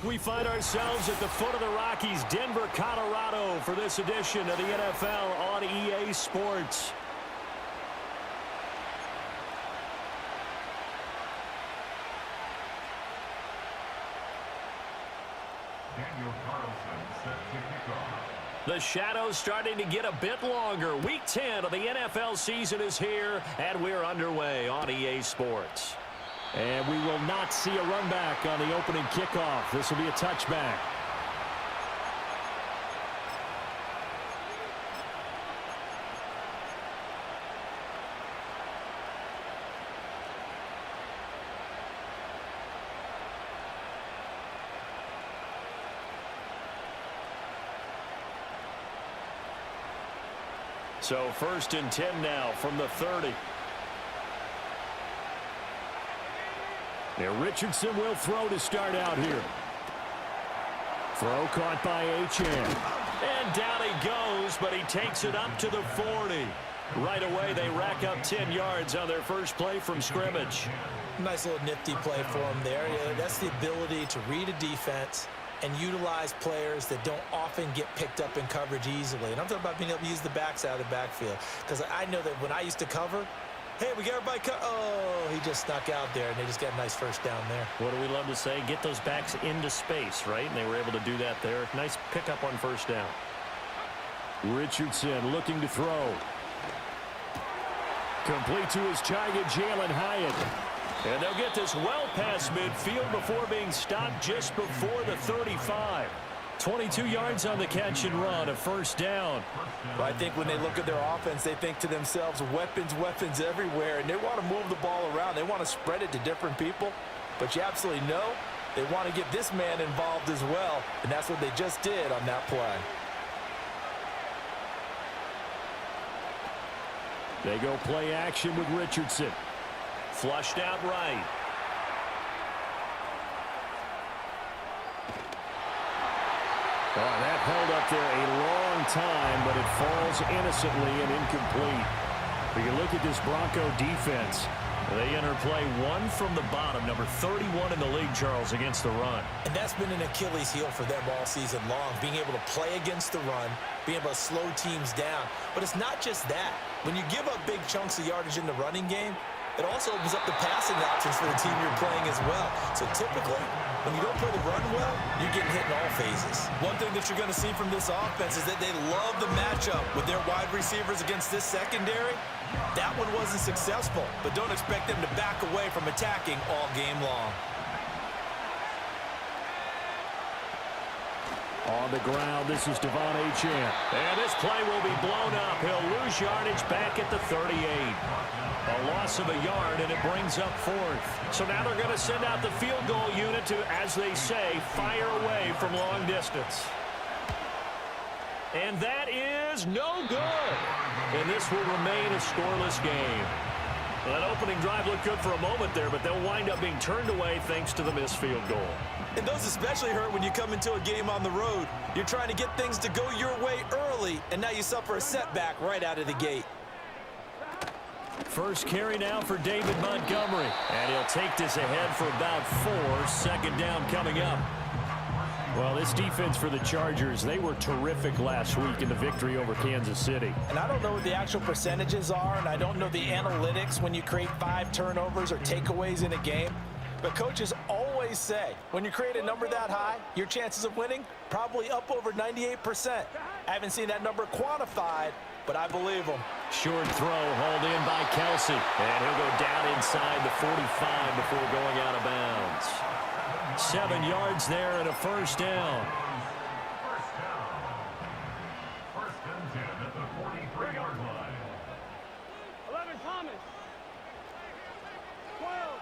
We find ourselves at the foot of the Rockies, Denver, Colorado, for this edition of the NFL on EA Sports. The shadows starting to get a bit longer. Week 10 of the NFL season is here, and we're underway on EA Sports. And we will not see a run back on the opening kickoff. This will be a touchback. So 1st and 10 now from the 30. Now Richardson will throw to start out here. Throw caught by Achane. And down he goes, but he takes it up to the 40. Right away, they rack up 10 yards on their first play from scrimmage. Nice little nifty play for him there. Yeah, that's the ability to read a defense and utilize players that don't often get picked up in coverage easily. And I'm talking about being able to use the backs out of the backfield. Because I know that when I used to cover, hey, we got everybody cut. Oh, he just snuck out there, and they just got a nice first down there. What do we love to say? Get those backs into space, right? And they were able to do that there. Nice pickup on first down. Richardson looking to throw. Complete to his target, Jalen Hyatt. And they'll get this well past midfield before being stopped just before the 35. 22 yards on the catch and run, a first down. Well, I think when they look at their offense, they think to themselves, weapons, weapons everywhere, and they want to move the ball around. They want to spread it to different people, but you absolutely know they want to get this man involved as well, and that's what they just did on that play. They go play action with Richardson. Flushed out right. Oh, that held up there a long time, but it falls innocently and incomplete. We can look at this Bronco defense. They enter play one from the bottom, number 31 in the league, Charles, against the run. And that's been an Achilles heel for them all season long, being able to play against the run, being able to slow teams down. But it's not just that. When you give up big chunks of yardage in the running game, it also opens up the passing options for the team you're playing as well. So typically, when you don't play the run well, you're getting hit in all phases. One thing that you're going to see from this offense is that they love the matchup with their wide receivers against this secondary. That one wasn't successful, but don't expect them to back away from attacking all game long. On the ground, this is Devon Achane. And this play will be blown up. He'll lose yardage back at the 38. A loss of a yard, and it brings up 4th. So now they're going to send out the field goal unit to, as they say, fire away from long distance. And that is no good. And this will remain a scoreless game. Well, that opening drive looked good for a moment there, but they'll wind up being turned away thanks to the missed field goal. And those especially hurt when you come into a game on the road. You're trying to get things to go your way early, and now you suffer a setback right out of the gate. First carry now for David Montgomery. And he'll take this ahead for about 4. Second down coming up. Well, this defense for the Chargers, they were terrific last week in the victory over Kansas City. And I don't know what the actual percentages are, and I don't know the analytics when you create 5 turnovers or takeaways in a game. But coaches always say, when you create a number that high, your chances of winning probably up over 98%. I haven't seen that number quantified, but I believe them. Short throw hauled in by Kelsey. And he'll go down inside the 45 before going out of bounds. 7 yards there and a first down. First and 10 at the 43-yard line. 11 Thomas. 12.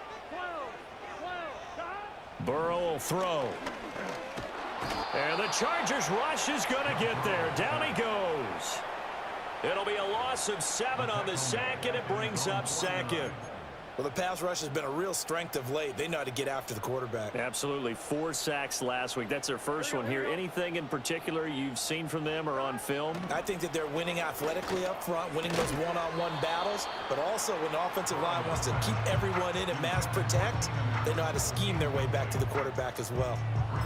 Burrow will throw. And the Chargers rush is going to get there. Down he goes. It'll be a loss of 7 on the sack, and it brings up 2nd. Well, the pass rush has been a real strength of late. They know how to get after the quarterback. Absolutely. 4 sacks last week. That's their first one here. Anything in particular you've seen from them or on film? I think that they're winning athletically up front, winning those one-on-one battles, but also when the offensive line wants to keep everyone in and mass protect, they know how to scheme their way back to the quarterback as well.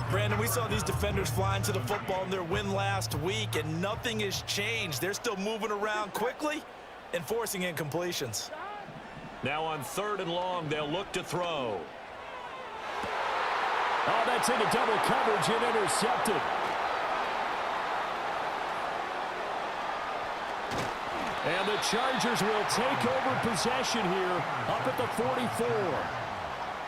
Brandon, we saw these defenders flying to the football in their win last week, and nothing has changed. They're still moving around quickly and forcing incompletions. Now on 3rd and long, they'll look to throw. Oh, that's into double coverage and intercepted. And the Chargers will take over possession here up at the 44.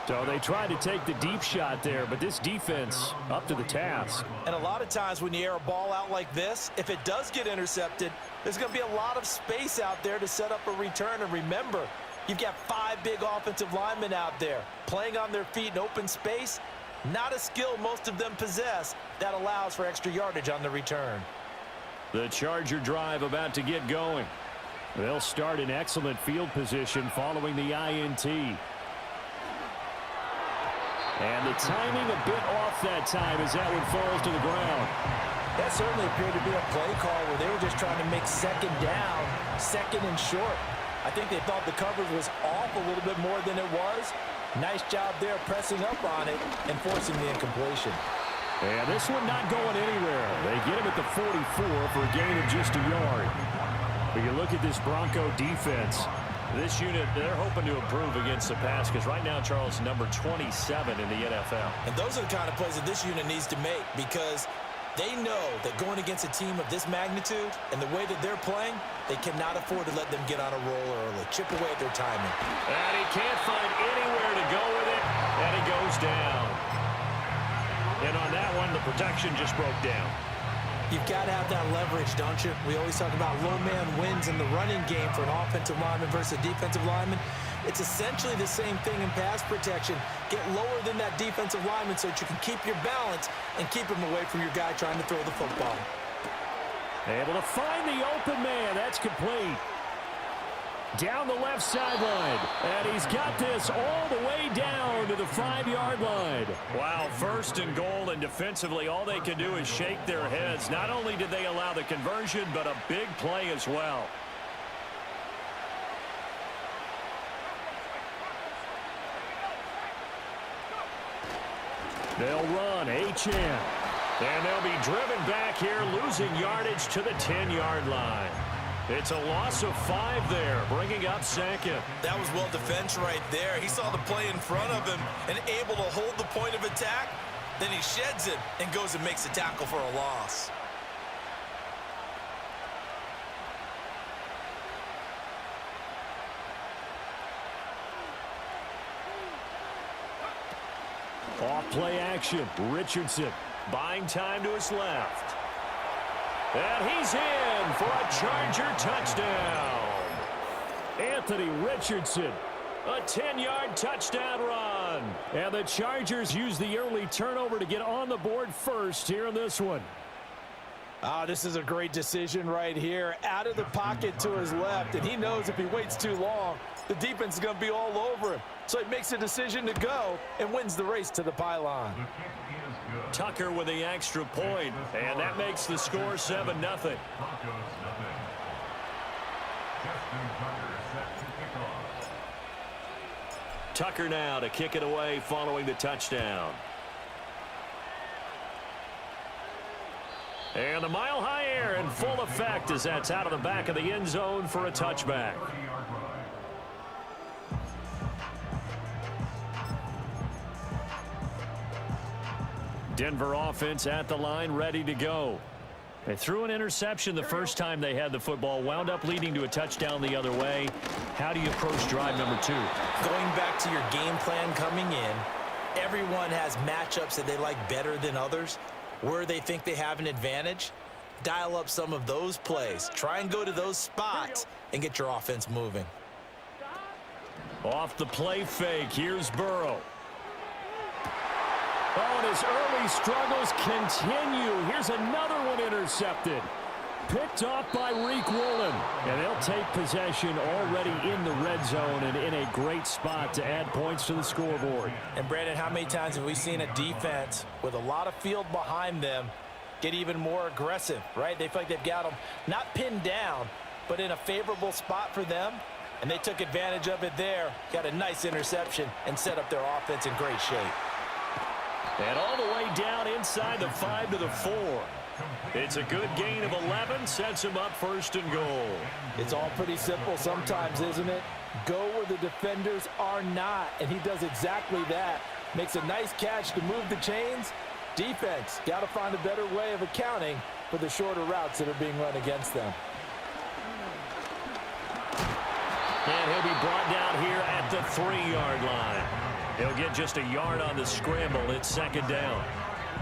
So they tried to take the deep shot there, but this defense up to the task. And a lot of times when you air a ball out like this, if it does get intercepted, there's going to be a lot of space out there to set up a return. And remember, you've got 5 big offensive linemen out there playing on their feet in open space. Not a skill most of them possess that allows for extra yardage on the return. The Charger drive about to get going. They'll start in excellent field position following the INT. And the timing a bit off that time as that one falls to the ground. That certainly appeared to be a play call where they were just trying to make 2nd down, 2nd and short. I think they thought the coverage was off a little bit more than it was. Nice job there pressing up on it and forcing the incompletion. And this one not going anywhere. They get him at the 44 for a gain of just a yard. But you look at this Bronco defense. This unit, they're hoping to improve against the pass because right now, Charles, number 27 in the NFL. And those are the kind of plays that this unit needs to make because they know that going against a team of this magnitude and the way that they're playing, they cannot afford to let them get on a roll early. Chip away at their timing. And he can't find anywhere to go with it, and he goes down. And on that one, the protection just broke down. You've got to have that leverage, don't you? We always talk about low man wins in the running game for an offensive lineman versus a defensive lineman. It's essentially the same thing in pass protection. Get lower than that defensive lineman so that you can keep your balance and keep him away from your guy trying to throw the football. Able to find the open man. That's complete. Down the left sideline. And he's got this all the way down to the 5-yard line. Wow, 1st and goal, and defensively all they can do is shake their heads. Not only did they allow the conversion, but a big play as well. They'll run H.M. And they'll be driven back here, losing yardage to the 10-yard line. It's a loss of 5 there, bringing up 2nd. That was well defense right there. He saw the play in front of him and able to hold the point of attack. Then he sheds it and goes and makes a tackle for a loss. Off play action. Richardson buying time to his left. And he's in for a Charger touchdown. Anthony Richardson, a 10-yard touchdown run. And the Chargers use the early turnover to get on the board first here in this one. This is a great decision right here. Out of the pocket to his left, and he knows if he waits too long, the defense is going to be all over him. So he makes a decision to go and wins the race to the pylon. Tucker with the extra point, and that makes the score 7-0. Tucker now to kick it away following the touchdown. And the mile-high air in full effect as that's out of the back of the end zone for a touchback. Denver offense at the line, ready to go. They threw an interception the first time they had the football, wound up leading to a touchdown the other way. How do you approach drive number 2? Going back to your game plan coming in, everyone has matchups that they like better than others. Where they think they have an advantage, dial up some of those plays. Try and go to those spots and get your offense moving. Off the play fake, here's Burrow. Oh, and his early struggles continue. Here's another one intercepted. Picked off by Reek Woolen. And they'll take possession already in the red zone and in a great spot to add points to the scoreboard. And Brandon, how many times have we seen a defense with a lot of field behind them get even more aggressive, right? They feel like they've got them not pinned down, but in a favorable spot for them, and they took advantage of it there, got a nice interception, and set up their offense in great shape. And all the way down inside the 5 to the 4. It's a good gain of 11, sets him up 1st and goal. It's all pretty simple sometimes, isn't it? Go where the defenders are not, and he does exactly that. Makes a nice catch to move the chains. Defense, got to find a better way of accounting for the shorter routes that are being run against them. And he'll be brought down here at the 3-yard line. He'll get just a yard on the scramble. It's 2nd down.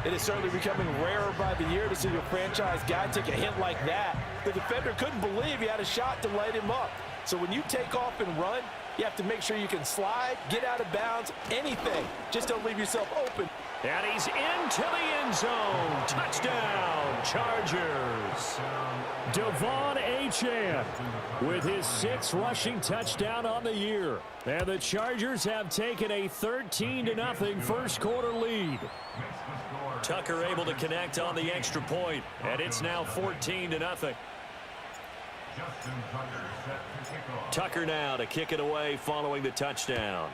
It is certainly becoming rarer by the year to see your franchise guy take a hit like that. The defender couldn't believe he had a shot to light him up. So when you take off and run, you have to make sure you can slide, get out of bounds, anything. Just don't leave yourself open. And he's into the end zone. Touchdown, Chargers. Devon Achane with his 6th rushing touchdown on the year. And the Chargers have taken a 13-0 first quarter lead. Tucker able to connect on the extra point, and it's now 14-0. Tucker now to kick it away following the touchdown.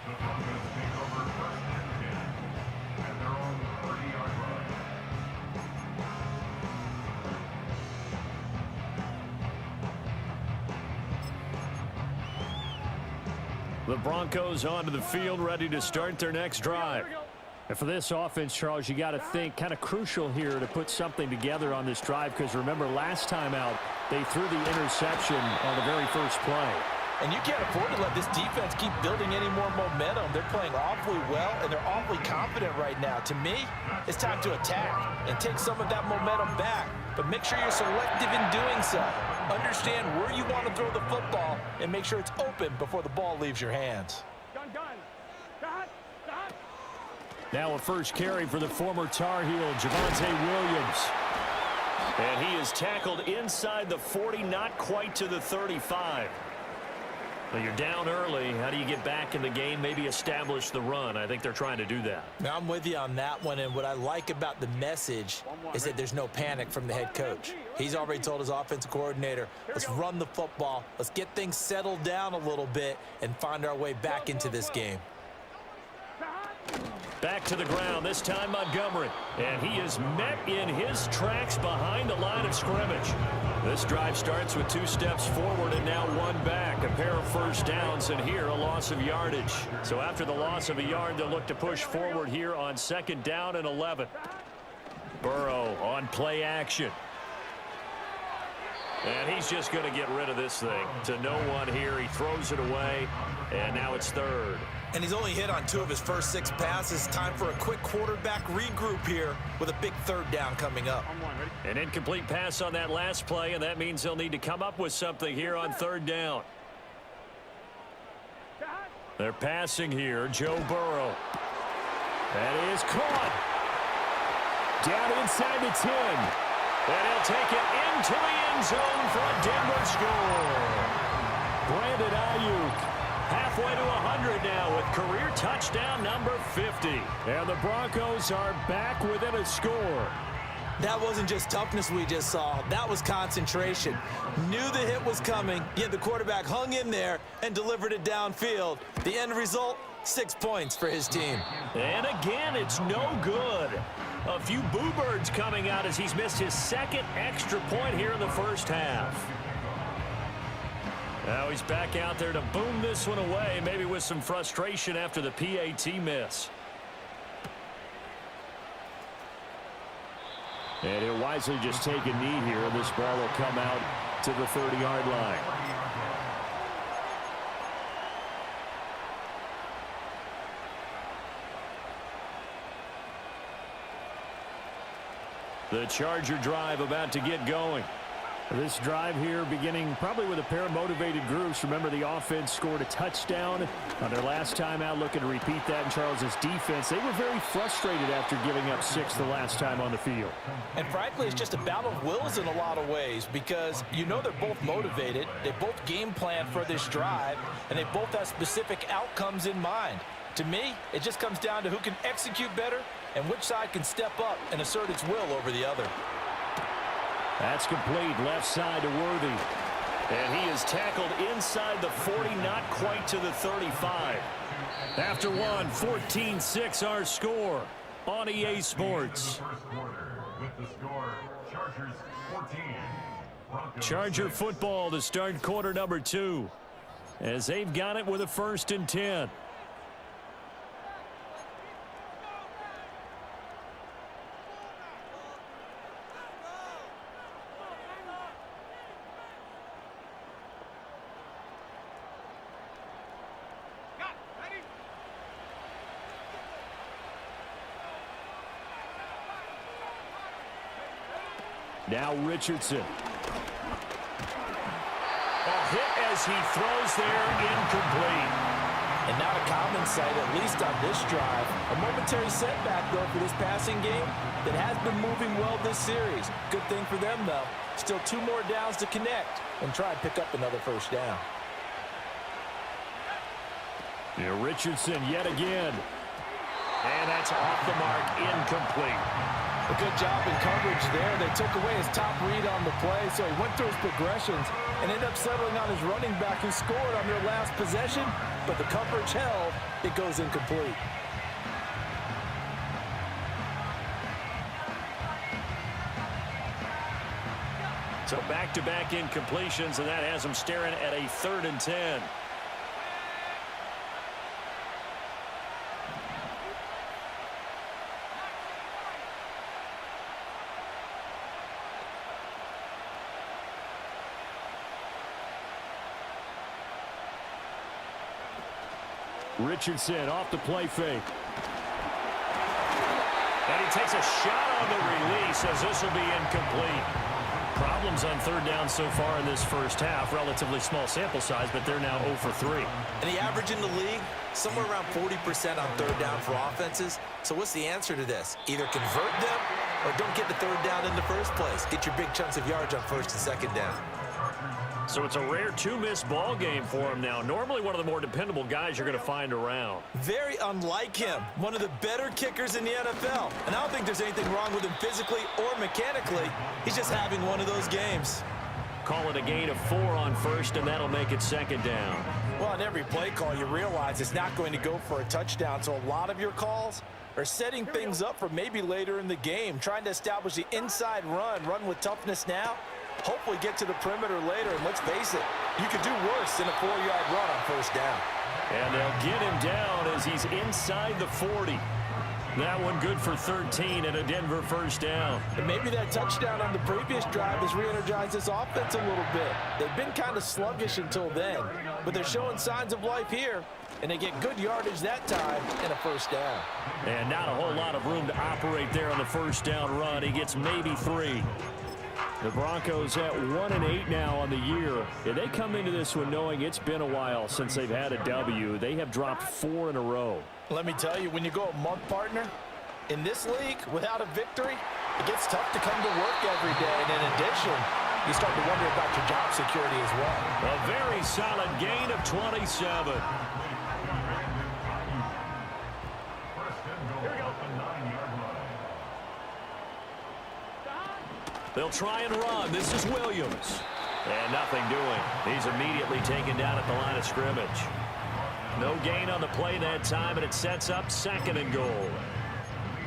The Broncos take over 1st and 10 at their own 30-yard line. The Broncos onto the field, ready to start their next drive. And for this offense, Charles, you got to think kind of crucial here to put something together on this drive, because remember last time out they threw the interception on the very first play. And you can't afford to let this defense keep building any more momentum. They're playing awfully well, and they're awfully confident right now. To me, it's time to attack and take some of that momentum back. But make sure you're selective in doing so. Understand where you want to throw the football and make sure it's open before the ball leaves your hands. Now a first carry for the former Tar Heel, Javonte Williams. And he is tackled inside the 40, not quite to the 35. Well, you're down early. How do you get back in the game, maybe establish the run? I think they're trying to do that. Now, I'm with you on that one, and what I like about the message is that there's no panic from the head coach. He's already told his offensive coordinator, let's run the football, let's get things settled down a little bit and find our way back into this game. Back to the ground, this time Montgomery. And he is met in his tracks behind the line of scrimmage. This drive starts with 2 steps forward and now 1 back. A pair of first downs, and here a loss of yardage. So after the loss of a yard, they'll look to push forward here on 2nd down and 11. Burrow on play action. And he's just going to get rid of this thing. To no one here, he throws it away, and now it's 3rd. And he's only hit on 2 of his first 6 passes. Time for a quick quarterback regroup here with a big 3rd down coming up. An incomplete pass on that last play, and that means they'll need to come up with something here on 3rd down. They're passing here, Joe Burrow. That is caught. Down inside the 10. And he'll take it into the end zone for a Denver score. Brandon Ayuk. Halfway to 100 now with career touchdown number 50. And the Broncos are back within a score. That wasn't just toughness we just saw. That was concentration. Knew the hit was coming, yet the quarterback hung in there and delivered it downfield. The end result, 6 points for his team. And again, it's no good. A few boo birds coming out as he's missed his 2nd extra point here in the first half. Now he's back out there to boom this one away, maybe with some frustration after the PAT miss. And he'll wisely just take a knee here, and this ball will come out to the 30-yard line. The Charger drive about to get going. This drive here beginning probably with a pair of motivated groups. Remember, the offense scored a touchdown on their last time out, looking to repeat that in Charles's defense. They were very frustrated after giving up 6 the last time on the field. And frankly, it's just a battle of wills in a lot of ways because you know they're both motivated. They both game plan for this drive, and they both have specific outcomes in mind. To me, it just comes down to who can execute better and which side can step up and assert its will over the other. That's complete, left side to Worthy. And he is tackled inside the 40, not quite to the 35. After one, 14-6 our score on EA Sports. Charger football to start quarter number 2 as they've got it with a 1st and 10. Now Richardson. A hit as he throws there, incomplete. And not a common sight, at least on this drive. A momentary setback, though, for this passing game that has been moving well this series. Good thing for them, though. Still 2 more downs to connect and try and pick up another 1st down. Yeah, Richardson yet again. And that's off the mark, incomplete. A good job in coverage there. They took away his top read on the play, so he went through his progressions and ended up settling on his running back who scored on their last possession, but the coverage held. It goes incomplete. So back-to-back incompletions, and that has them staring at a 3rd and 10. Richardson off the play fake. And he takes a shot on the release as this will be incomplete. Problems on 3rd down so far in this 1st half. Relatively small sample size, but they're now 0 for 3. And the average in the league, somewhere around 40% on 3rd down for offenses. So what's the answer to this? Either convert them or don't get the 3rd down in the first place. Get your big chunks of yards on 1st and 2nd down. So it's a rare 2-miss ball game for him now. Normally one of the more dependable guys you're going to find around. Very unlike him. One of the better kickers in the NFL. And I don't think there's anything wrong with him physically or mechanically. He's just having one of those games. Call it a gain of 4 on 1st, and that'll make it 2nd down. Well, on every play call, you realize it's not going to go for a touchdown. So a lot of your calls are setting things up for maybe later in the game, trying to establish the inside run with toughness now. Hopefully get to the perimeter later, and let's face it, you could do worse than a 4-yard run on 1st down. And they'll get him down as he's inside the 40. That one good for 13 and a Denver 1st down. And maybe that touchdown on the previous drive has re-energized this offense a little bit. They've been kind of sluggish until then, but they're showing signs of life here, and they get good yardage that time and a 1st down. And not a whole lot of room to operate there on the 1st down run. He gets maybe 3. The Broncos at 1-8 now on the year. And they come into this one knowing it's been a while since they've had a W. They have dropped 4 in a row. Let me tell you, when you go a month, partner, in this league, without a victory, it gets tough to come to work every day. And in addition, you start to wonder about your job security as well. A very solid gain of 27. They'll try and run. This is Williams. And nothing doing. He's immediately taken down at the line of scrimmage. No gain on the play that time, and it sets up 2nd and goal.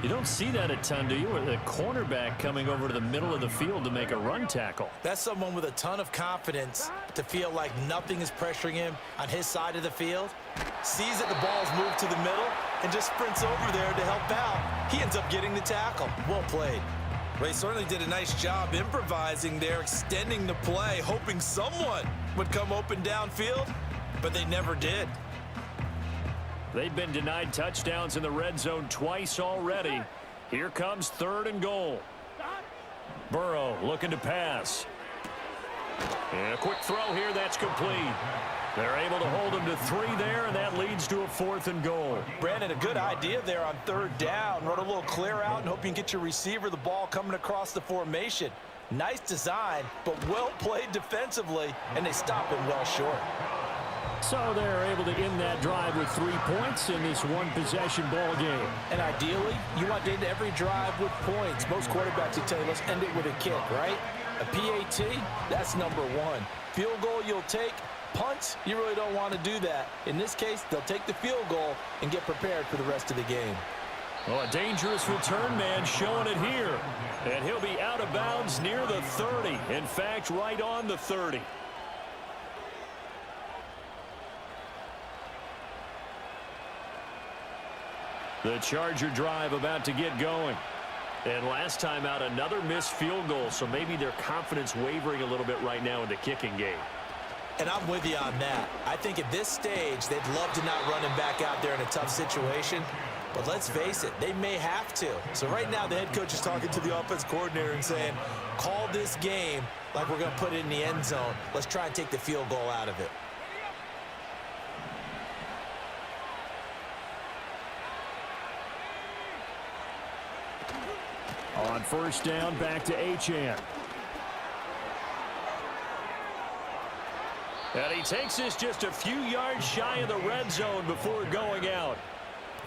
You don't see that a ton, do you? With a cornerback coming over to the middle of the field to make a run tackle. That's someone with a ton of confidence to feel like nothing is pressuring him on his side of the field. Sees that the ball's moved to the middle and just sprints over there to help out. He ends up getting the tackle. Well played. They certainly did a nice job improvising there, extending the play, hoping someone would come open downfield, but they never did. They've been denied touchdowns in the red zone twice already. Here comes 3rd and goal. Burrow looking to pass. And a quick throw here, that's complete. They're able to hold him to 3 there, and that leads to a 4th and goal. Brandon, a good idea there on 3rd down. Run a little clear out and hope you can get your receiver the ball coming across the formation. Nice design, but well played defensively, and they stop him well short. So they're able to end that drive with 3 points in this one-possession ball game. And ideally, you want to end every drive with points. Most quarterbacks will tell you, let's end it with a kick, right? A PAT, that's number 1. Field goal you'll take. Punts, you really don't want to do that. In this case, they'll take the field goal and get prepared for the rest of the game. Well, a dangerous return man showing it here. And he'll be out of bounds near the 30. In fact, right on the 30. The Charger drive about to get going. And last time out, another missed field goal, so maybe their confidence wavering a little bit right now in the kicking game. And I'm with you on that. I think at this stage, they'd love to not run him back out there in a tough situation. But let's face it, they may have to. So right now, the head coach is talking to the offense coordinator and saying, call this game like we're going to put it in the end zone. Let's try and take the field goal out of it. On 1st down, back to Achane. And he takes this just a few yards shy of the red zone before going out.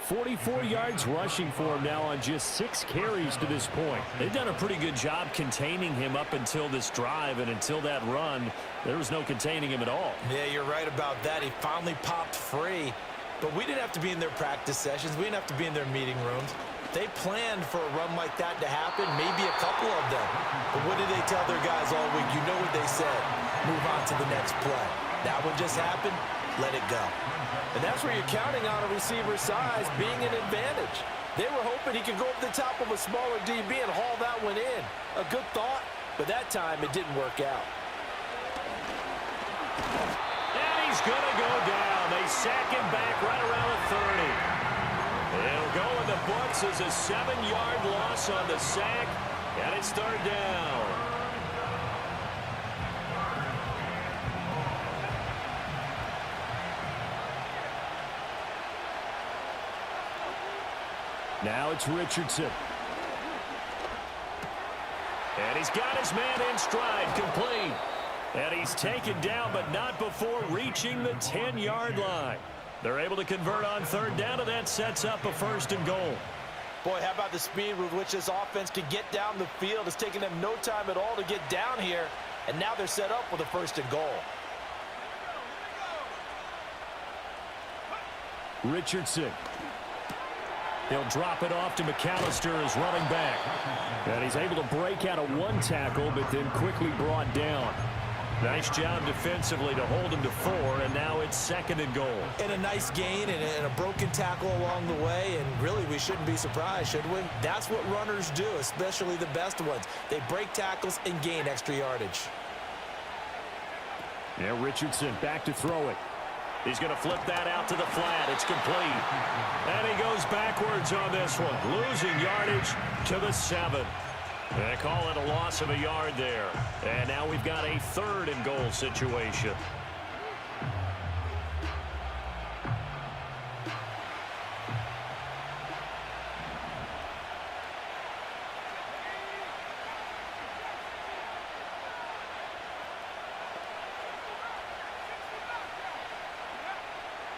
44 yards rushing for him now on just 6 carries to this point. They've done a pretty good job containing him up until this drive, and until that run, there was no containing him at all. Yeah, you're right about that. He finally popped free. But we didn't have to be in their practice sessions. We didn't have to be in their meeting rooms. They planned for a run like that to happen, maybe a couple of them. But what did they tell their guys all week? You know what they said. Move on to the next play. That one just happened. Let it go. And that's where you're counting on a receiver's size being an advantage. They were hoping he could go up the top of a smaller DB and haul that one in. A good thought, but that time it didn't work out. And he's going to go down. They sack him back right around the 30. It'll go in the books as a 7-yard loss on the sack, and it's 3rd down. Now it's Richardson. And he's got his man in stride, complete. And he's taken down, but not before reaching the 10-yard line. They're able to convert on 3rd down, and that sets up a 1st and goal. Boy, how about the speed with which this offense could get down the field? It's taken them no time at all to get down here, and now they're set up with a 1st and goal. Richardson. He'll drop it off to McAllister as running back. And he's able to break out of 1 tackle, but then quickly brought down. Nice job defensively to hold him to 4, and now it's 2nd and goal. And a nice gain and a broken tackle along the way, and really we shouldn't be surprised, should we? That's what runners do, especially the best ones. They break tackles and gain extra yardage. Yeah, Richardson back to throw it. He's going to flip that out to the flat. It's complete. And he goes backwards on this one, losing yardage to the 7. They call it a loss of a yard there. And now we've got a 3rd and goal situation.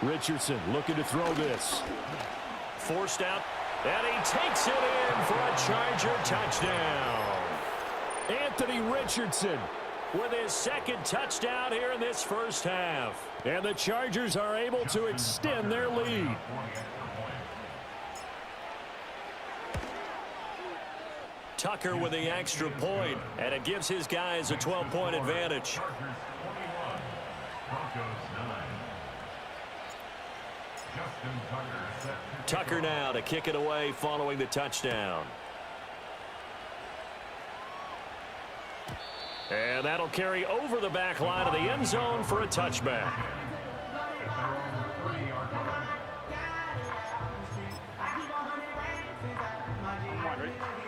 Richardson looking to throw this. Forced out, and he takes it in for a Charger touchdown. Anthony Richardson with his 2nd touchdown here in this 1st half. And the Chargers are able to extend their lead. Tucker with the extra point, and it gives his guys a 12-point advantage. Tucker now to kick it away following the touchdown. And that'll carry over the back line of the end zone for a touchback.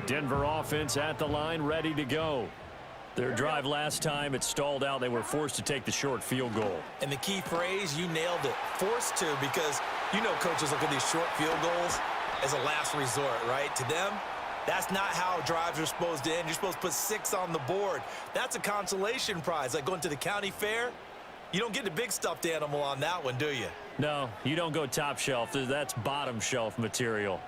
Denver offense at the line, ready to go. Their drive last time, it stalled out. They were forced to take the short field goal. And the key phrase, you nailed it, forced to, because you know coaches look at these short field goals as a last resort, right? To them, that's not how drives are supposed to end. You're supposed to put 6 on the board. That's a consolation prize, like going to the county fair. You don't get the big stuffed animal on that one, do you? No, you don't go top shelf. That's bottom shelf material.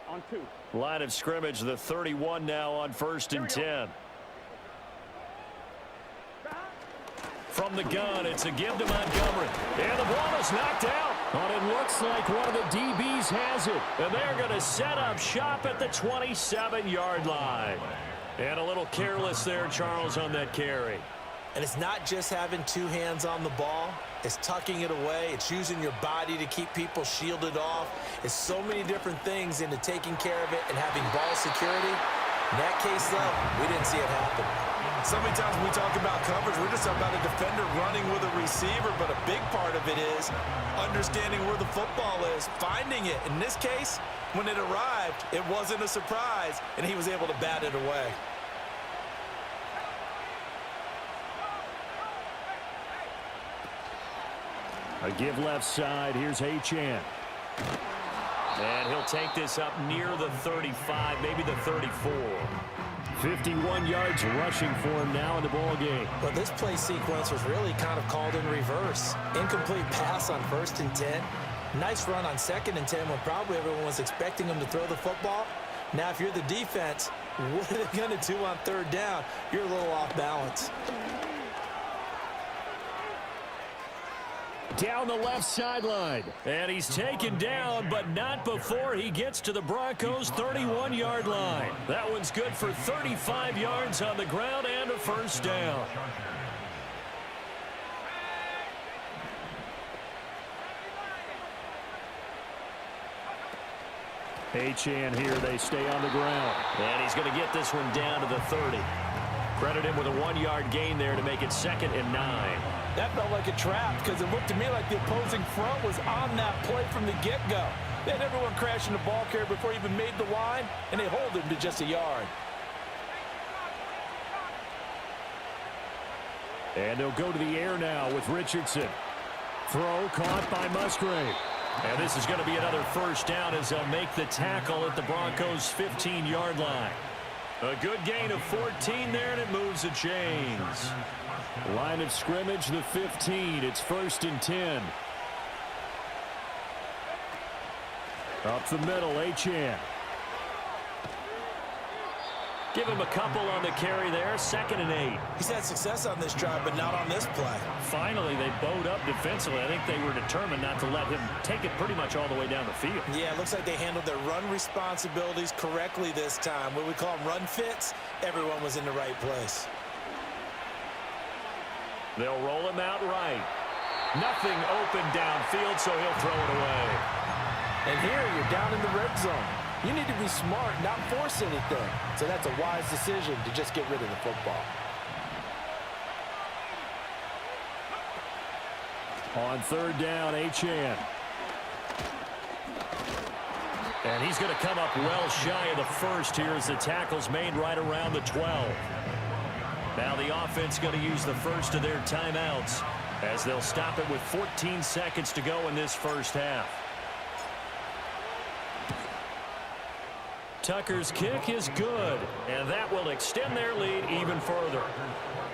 On 2. Line of scrimmage, the 31 now on 1st and 10. From the gun, it's a give to Montgomery. And the ball is knocked out. But it looks like one of the DBs has it. And they're going to set up shop at the 27-yard line. And a little careless there, Charles, on that carry. And it's not just having 2 hands on the ball. It's tucking it away. It's using your body to keep people shielded off. It's so many different things into taking care of it and having ball security. In that case, though, we didn't see it happen. So many times when we talk about coverage, we're just talking about a defender running with a receiver, but a big part of it is understanding where the football is, finding it. In this case, when it arrived, it wasn't a surprise, and he was able to bat it away. A give left side. Here's Achane. And he'll take this up near the 35, maybe the 34. 51 yards rushing for him now in the ball game. But this play sequence was really kind of called in reverse. Incomplete pass on 1st and 10. Nice run on 2nd and 10 when probably everyone was expecting him to throw the football. Now, if you're the defense, what are they going to do on 3rd down? You're a little off balance. Down the left sideline. And he's taken down, but not before he gets to the Broncos' 31-yard line. That one's good for 35 yards on the ground and a 1st down. Achane here, they stay on the ground. And he's going to get this one down to the 30. Credit him with a 1-yard gain there to make it 2nd and 9. That felt like a trap because it looked to me like the opposing front was on that play from the get-go. They had everyone crashing the ball carrier before he even made the line, and they hold him to just a yard. And they'll go to the air now with Richardson. Throw caught by Musgrave. And this is going to be another 1st down as they'll make the tackle at the Broncos' 15-yard line. A good gain of 14 there, and it moves the chains. Line of scrimmage, the 15. It's 1st and 10. Up the middle, Achane. Give him a couple on the carry there. 2nd and 8. He's had success on this drive, but not on this play. Finally, they bowed up defensively. I think they were determined not to let him take it pretty much all the way down the field. Yeah, it looks like they handled their run responsibilities correctly this time. What we call them run fits, everyone was in the right place. They'll roll him out right. Nothing open downfield, so he'll throw it away. And here you're down in the red zone. You need to be smart, not force anything. So that's a wise decision to just get rid of the football. On 3rd down, Achane. And he's going to come up well shy of the 1st here as the tackle's made right around the 12. Now the offense going to use the 1st of their timeouts as they'll stop it with 14 seconds to go in this 1st half. Tucker's kick is good, and that will extend their lead even further.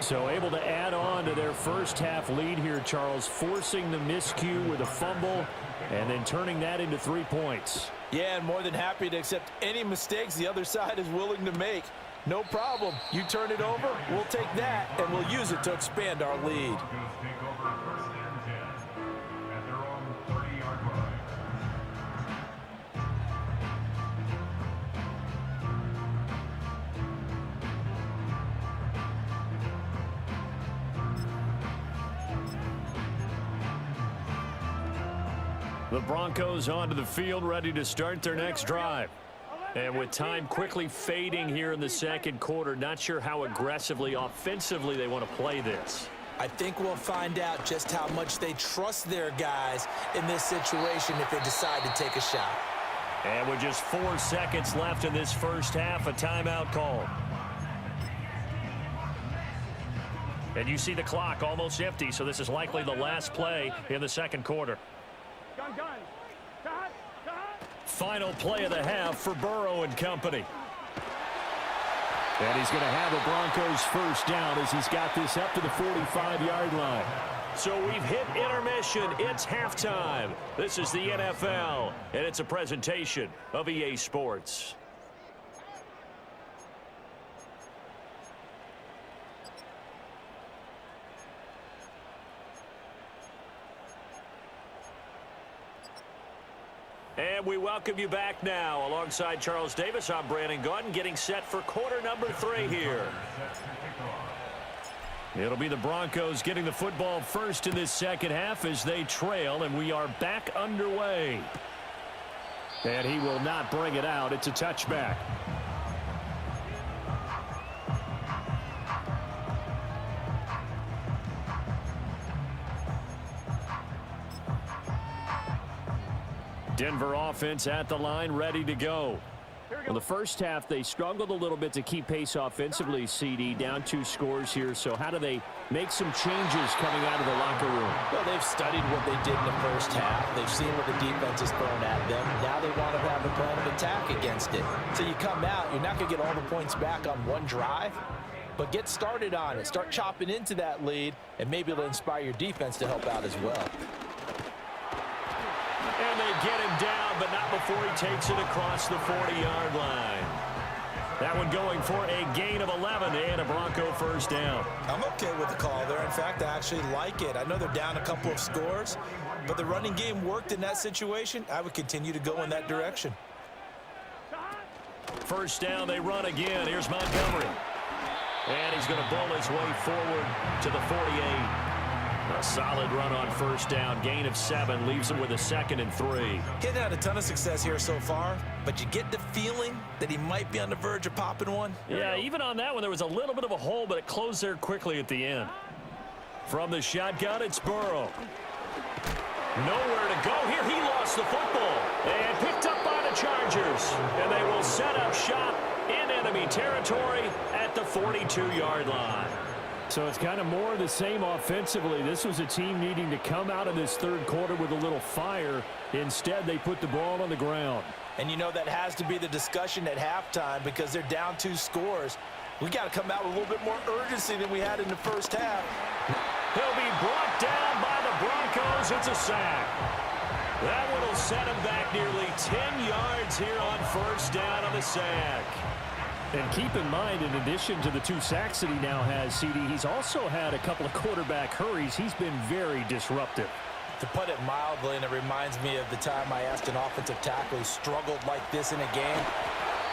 So able to add on to their 1st half lead here, Charles, forcing the miscue with a fumble and then turning that into 3 points. Yeah, and more than happy to accept any mistakes the other side is willing to make. No problem. You turn it over, we'll take that, and we'll use it to expand our lead. Take over 1st and 10 at their own 30-yard line. The Broncos onto the field, ready to start their next drive. And with time quickly fading here in the 2nd quarter, not sure how aggressively, offensively they want to play this. I think we'll find out just how much they trust their guys in this situation if they decide to take a shot. And with just 4 seconds left in this first half, a timeout called. And you see the clock almost empty, so this is likely the last play in the second quarter. Gun. Cut. Final play of the half for Burrow and company. And he's going to have a Broncos first down as he's got this up to the 45-yard line. So we've hit intermission. It's halftime. This is the NFL, and it's a presentation of EA Sports. And we welcome you back now. Alongside Charles Davis, I'm Brandon Gaudin, getting set for quarter number 3 here. It'll be the Broncos getting the football first in this second half as they trail, and we are back underway. And he will not bring it out. It's a touchback. Denver offense at the line, ready to go. Well, the first half, they struggled a little bit to keep pace offensively, CD, down 2 scores here. So how do they make some changes coming out of the locker room? Well, they've studied what they did in the first half. They've seen what the defense has thrown at them. Now they want to have a plan of attack against it. So you come out, you're not going to get all the points back on one drive, but get started on it. Start chopping into that lead, and maybe it'll inspire your defense to help out as well. And they get him down, but not before he takes it across the 40-yard line. That one going for a gain of 11 and a Bronco first down. I'm okay with the call there. In fact, I actually like it. I know they're down a couple of scores, but the running game worked in that situation. I would continue to go in that direction. First down, they run again. Here's Montgomery. And he's going to bull his way forward to the 48. A solid run on first down. Gain of 7 leaves him with a 2nd and 3. He's had a ton of success here so far, but you get the feeling that he might be on the verge of popping one. Yeah, even on that one, there was a little bit of a hole, but it closed there quickly at the end. From the shotgun, it's Burrow. Nowhere to go here. He lost the football and picked up by the Chargers. And they will set up shop in enemy territory at the 42-yard line. So it's kind of more of the same offensively. This was a team needing to come out of this third quarter with a little fire. Instead, they put the ball on the ground. And you know that has to be the discussion at halftime because they're down 2 scores. We got to come out with a little bit more urgency than we had in the first half. He'll be brought down by the Broncos. It's a sack. That one will set him back nearly 10 yards here on first down on the sack. And keep in mind, in addition to the 2 sacks that he now has, CD, he's also had a couple of quarterback hurries. He's been very disruptive. To put it mildly, and it reminds me of the time I asked an offensive tackle who struggled like this in a game.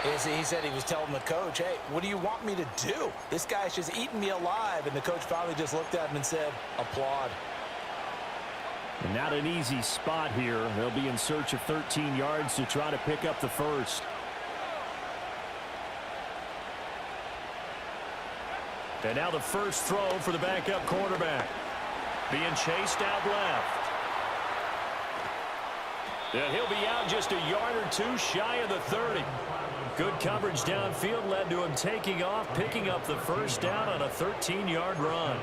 He said he was telling the coach, hey, what do you want me to do? This guy's just eating me alive. And the coach finally just looked at him and said, applaud. And not an easy spot here. They'll be in search of 13 yards to try to pick up the first. And now the first throw for the backup quarterback. Being chased out left. And he'll be out just a yard or 2 shy of the 30. Good coverage downfield led to him taking off, picking up the first down on a 13-yard run.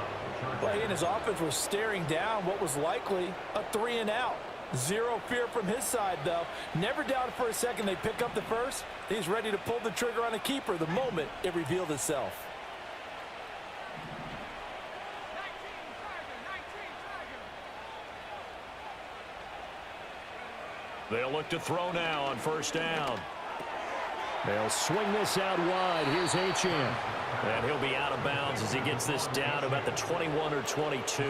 Well, he and his offense were staring down what was likely a 3-and-out. Zero fear from his side, though. Never doubted for a second they pick up the first. He's ready to pull the trigger on a keeper the moment it revealed itself. They'll look to throw now on first down. They'll swing this out wide. Here's Achane. And he'll be out of bounds as he gets this down about the 21 or 22.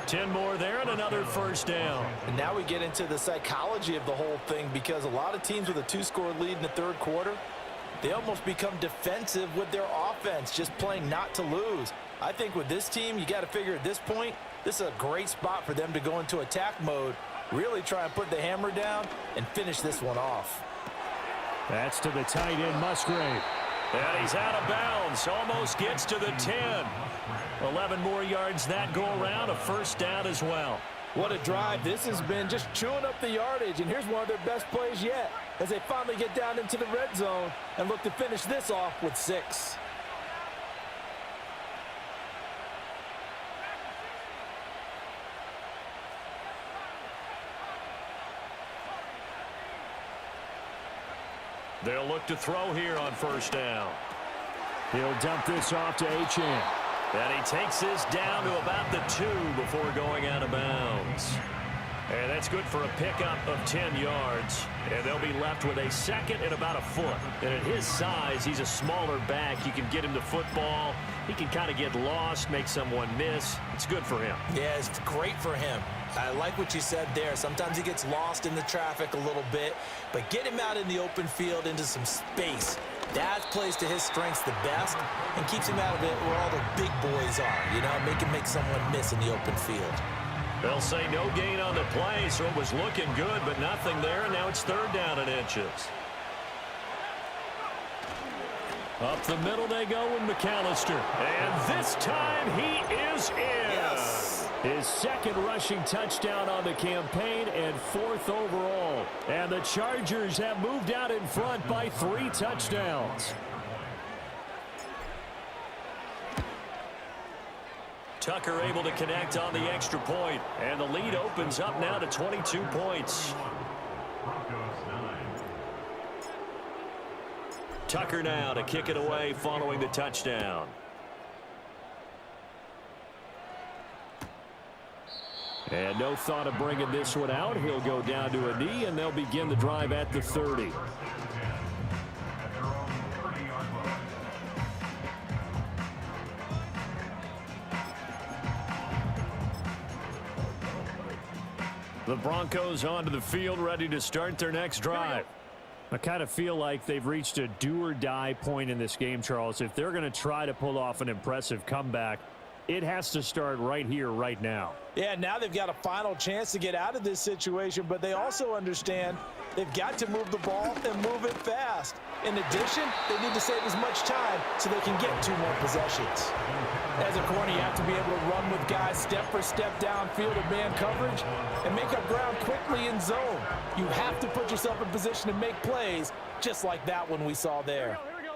10 more there and another first down. And now we get into the psychology of the whole thing because a lot of teams with a 2-score lead in the third quarter, they almost become defensive with their offense, just playing not to lose. I think with this team, you got to figure at this point, this is a great spot for them to go into attack mode, really try and put the hammer down and finish this one off. That's to the tight end, Musgrave. And he's out of bounds. Almost gets to the 10. 11 more yards that go around. A first down as well. What a drive this has been, just chewing up the yardage, and here's one of their best plays yet as they finally get down into the red zone and look to finish this off with 6. They'll look to throw here on first down. He'll dump this off to Achane. And he takes this down to about the 2 before going out of bounds. And that's good for a pickup of 10 yards. And they'll be left with a second and about a foot. And at his size, he's a smaller back. You can get him the football. He can kind of get lost, make someone miss. It's good for him. Yeah, it's great for him. I like what you said there. Sometimes he gets lost in the traffic a little bit, but get him out in the open field into some space. That plays to his strengths the best and keeps him out of it where all the big boys are, you know, make someone miss in the open field. They'll say no gain on the play, so it was looking good, but nothing there, and now it's 3rd down and inches. Up the middle they go with McAllister. And this time he is in. Yes. His 2nd rushing touchdown on the campaign and 4th overall. And the Chargers have moved out in front by 3 touchdowns. Tucker able to connect on the extra point, and the lead opens up now to 22 points. Tucker now to kick it away following the touchdown. And no thought of bringing this one out. He'll go down to a knee, and they'll begin the drive at the 30. The Broncos onto the field, ready to start their next drive. I kind of feel like they've reached a do-or-die point in this game, Charles. If they're going to try to pull off an impressive comeback, it has to start right here, right now. Yeah, now they've got a final chance to get out of this situation, but they also understand they've got to move the ball and move it fast. In addition, they need to save as much time so they can get 2 more possessions. As a corner, you have to be able to run with guys step for step downfield in man coverage and make up ground quickly in zone. You have to put yourself in position to make plays just like that one we saw there. Here we go.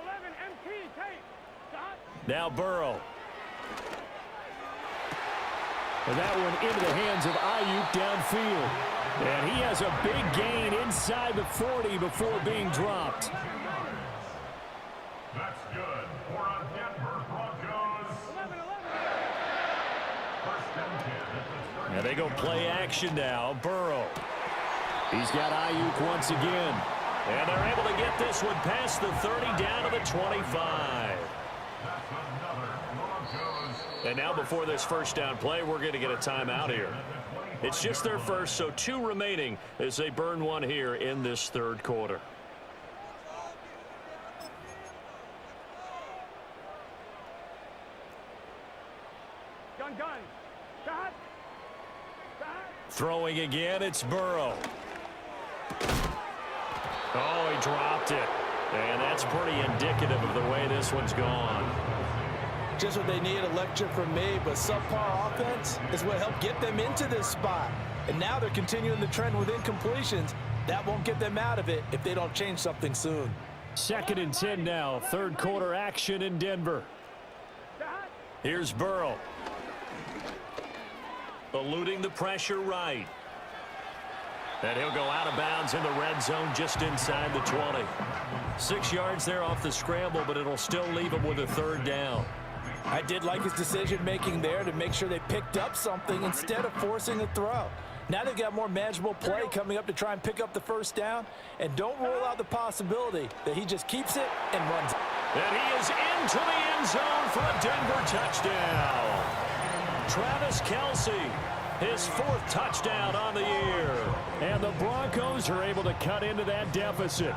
11 MT tape. Stop. Now Burrow. And that one into the hands of Ayuk downfield. And he has a big gain inside the 40 before being dropped. That's good for a Denver Broncos. 11. First and 10 at the 30. And they go play action now. Burrow. He's got Ayuk once again. And they're able to get this one past the 30 down to the 25. That's another Broncos. And now before this first down play, we're going to get a timeout here. It's just their first, so 2 remaining as they burn one here in this 3rd quarter. Gun. Stop. Throwing again, it's Burrow. Oh, he dropped it. And that's pretty indicative of the way this one's gone. Just what they need, a lecture from me, but subpar offense is what helped get them into this spot. And now they're continuing the trend with incompletions. That won't get them out of it if they don't change something soon. 2nd and 10 now, 3rd quarter action in Denver. Here's Burrow. Eluding the pressure right. And he'll go out of bounds in the red zone just inside the 20. 6 yards there off the scramble, but it'll still leave him with a 3rd down. I did like his decision-making there to make sure they picked up something instead of forcing a throw. Now they've got more manageable play coming up to try and pick up the 1st down, and don't rule out the possibility that he just keeps it and runs it. And he is into the end zone for a Denver touchdown. Travis Kelce, his 4th touchdown on the year. And the Broncos are able to cut into that deficit.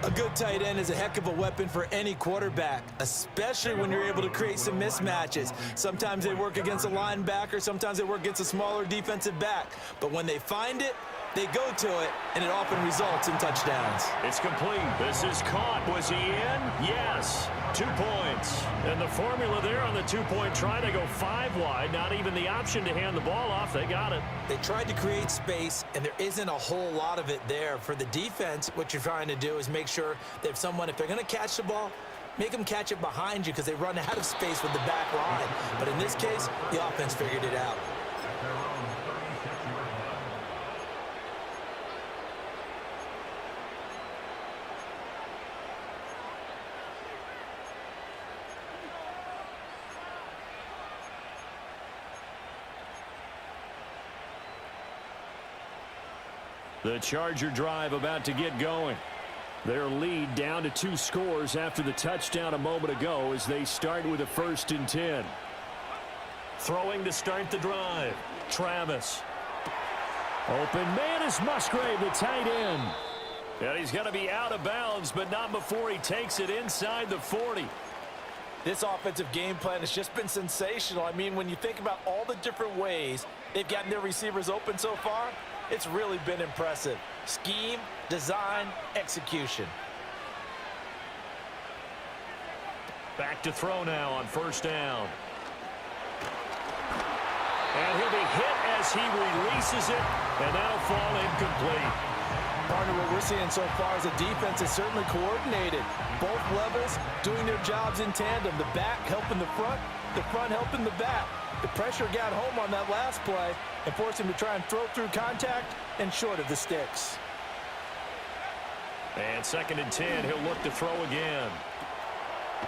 A good tight end is a heck of a weapon for any quarterback, especially when you're able to create some mismatches. Sometimes they work against a linebacker, sometimes they work against a smaller defensive back. But when they find it, They go to it, and it often results in touchdowns. It's complete. This is caught. Was he in? Yes. 2 points. And the formula there on the two-point try to go 5 wide. Not even the option to hand the ball off. They got it. They tried to create space, and there isn't a whole lot of it there. For the defense, what you're trying to do is make sure that if they're going to catch the ball, make them catch it behind you because they run out of space with the back line. But in this case, the offense figured it out. The Charger drive about to get going. Their lead down to 2 scores after the touchdown a moment ago as they start with a 1st and 10. Throwing to start the drive. Travis. Open man is Musgrave, the tight end. And he's going to be out of bounds, but not before he takes it inside the 40. This offensive game plan has just been sensational. I mean, when you think about all the different ways they've gotten their receivers open so far, it's really been impressive. Scheme, design, execution. Back to throw now on 1st down. And he'll be hit as he releases it, and that'll fall incomplete. Partner, what we're seeing so far is the defense is certainly coordinated. Both levels doing their jobs in tandem. The back helping the front helping the back. The pressure got home on that last play and forced him to try and throw through contact and short of the sticks. And 2nd and 10, he'll look to throw again.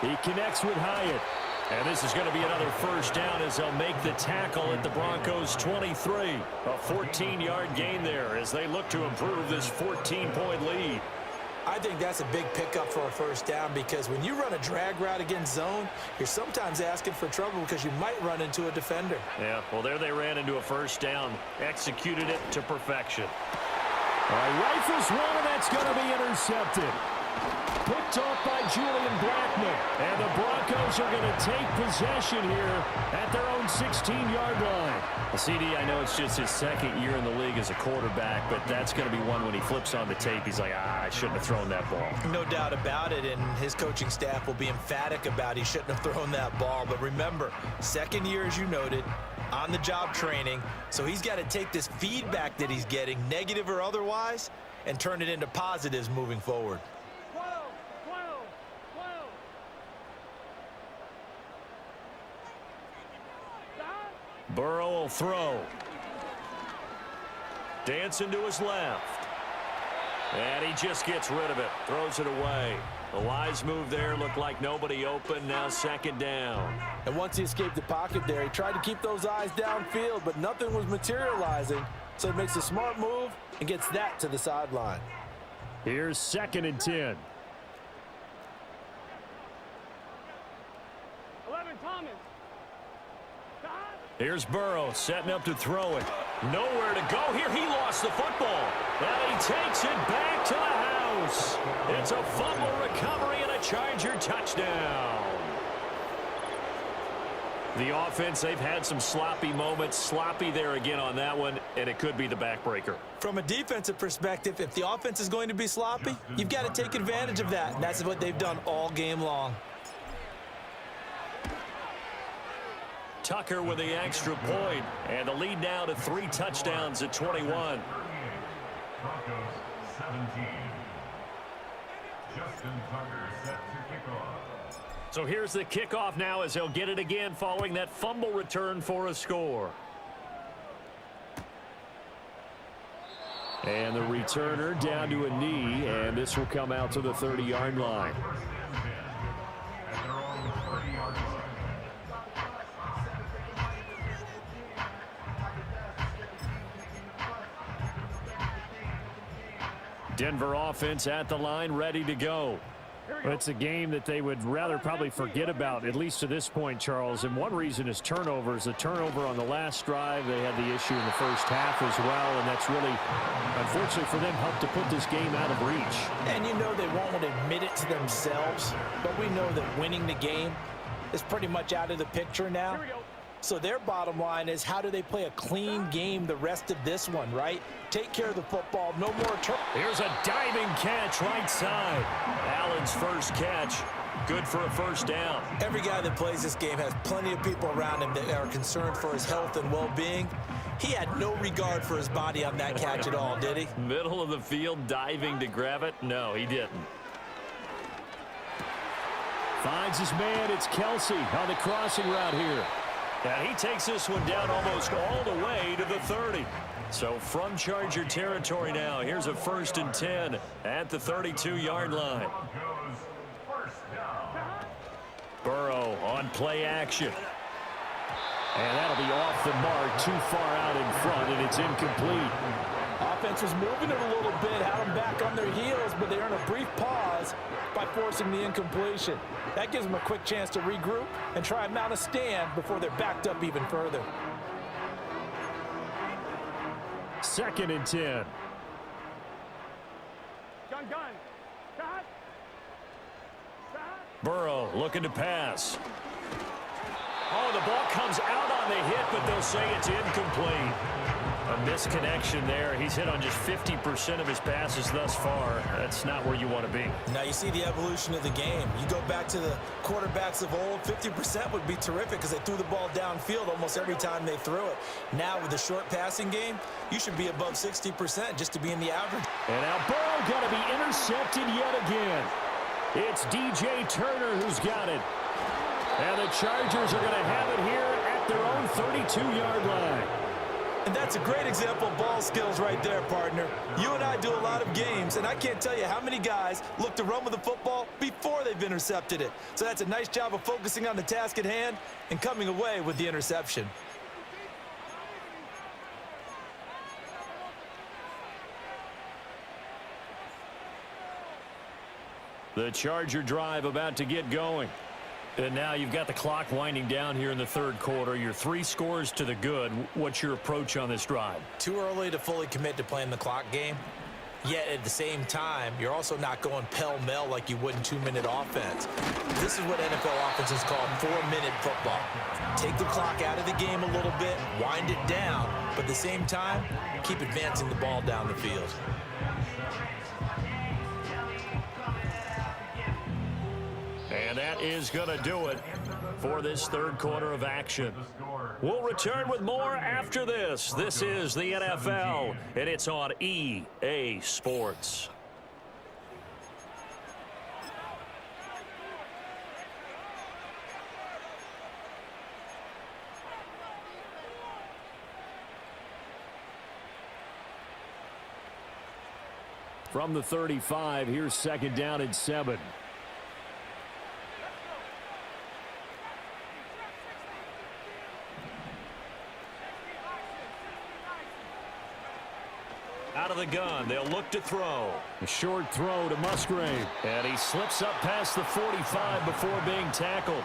He connects with Hyatt. And this is going to be another 1st down as they'll make the tackle at the Broncos 23. A 14-yard gain there as they look to improve this 14-point lead. I think that's a big pickup for a 1st down because when you run a drag route against zone, you're sometimes asking for trouble because you might run into a defender. Yeah, well, there they ran into a 1st down, executed it to perfection. Rifles one, and that's going to be intercepted. Picked off by Julian Blackman. And the Broncos are going to take possession here at their own 16-yard line. The CD, I know it's just his 2nd year in the league as a quarterback, but that's going to be one when he flips on the tape. He's like, I shouldn't have thrown that ball. No doubt about it, and his coaching staff will be emphatic about he shouldn't have thrown that ball. But remember, 2nd year, as you noted, on-the-job training, so he's got to take this feedback that he's getting, negative or otherwise, and turn it into positives moving forward. Burrow will throw. Dancing to his left. And he just gets rid of it. Throws it away. The wise move there. Looked like nobody open. Now 2nd down. And once he escaped the pocket there, he tried to keep those eyes downfield, but nothing was materializing. So he makes a smart move and gets that to the sideline. Here's 2nd and 10. 11, Thomas. Here's Burrow setting up to throw it. Nowhere to go here. He lost the football. And he takes it back to the house. It's a fumble recovery and a Charger touchdown. The offense, they've had some sloppy moments. Sloppy there again on that one, and it could be the backbreaker. From a defensive perspective, if the offense is going to be sloppy, you've got to take advantage of that. And that's what they've done all game long. Tucker with the extra point, and the lead now to 3 touchdowns at 21. Broncos 17. Justin Tucker set to kick off. So here's the kickoff now as he'll get it again following that fumble return for a score. And the returner down to a knee, and this will come out to the 30-yard line. At their own 30-yard line. Denver offense at the line, ready to go. It's a game that they would rather probably forget about, at least to this point, Charles. And one reason is turnovers. A turnover on the last drive. They had the issue in the first half as well, and that's really, unfortunately for them, helped to put this game out of reach. And you know they won't admit it to themselves, but we know that winning the game is pretty much out of the picture now. So their bottom line is, how do they play a clean game the rest of this one, right? Take care of the football, no more turn. Here's a diving catch right side. Allen's first catch. Good for a first down. Every guy that plays this game has plenty of people around him that are concerned for his health and well-being. He had no regard for his body on that catch at all, did he? Middle of the field, diving to grab it? No, he didn't. Finds his man. It's Kelsey on the crossing route here. And he takes this one down almost all the way to the 30. So from Charger territory now, here's a 1st and 10 at the 32-yard line. Burrow on play action. And that'll be off the mark, too far out in front, and it's incomplete. Offense was moving it a little bit, had them back on their heels, but they earn a brief pause by forcing the incompletion. That gives them a quick chance to regroup and try and mount a stand before they're backed up even further. 2nd and 10. Gun. Shot. Burrow looking to pass. Oh, the ball comes out on the hit, but they'll say it's incomplete. A misconnection there. He's hit on just 50% of his passes thus far. That's not where you want to be. Now you see the evolution of the game. You go back to the quarterbacks of old, 50% would be terrific because they threw the ball downfield almost every time they threw it. Now with the short passing game, you should be above 60% just to be in the average. And now Burrow got to be intercepted yet again. It's DJ Turner who's got it. And the Chargers are going to have it here at their own 32-yard line. And that's a great example of ball skills right there, partner. You and I do a lot of games, and I can't tell you how many guys look to run with the football before they've intercepted it. So that's a nice job of focusing on the task at hand and coming away with the interception. The Charger drive about to get going. And now you've got the clock winding down here in the 3rd quarter. You're 3 scores to the good. What's your approach on this drive? Too early to fully commit to playing the clock game. Yet at the same time, you're also not going pell-mell like you would in 2-minute offense. This is what NFL offenses call 4-minute football. Take the clock out of the game a little bit, wind it down, but at the same time, keep advancing the ball down the field. And that is going to do it for this 3rd quarter of action. We'll return with more after this. This is the NFL, and it's on EA Sports. From the 35, here's 2nd down and 7. Out of the gun, they'll look to throw. A short throw to Musgrave. And he slips up past the 45 before being tackled.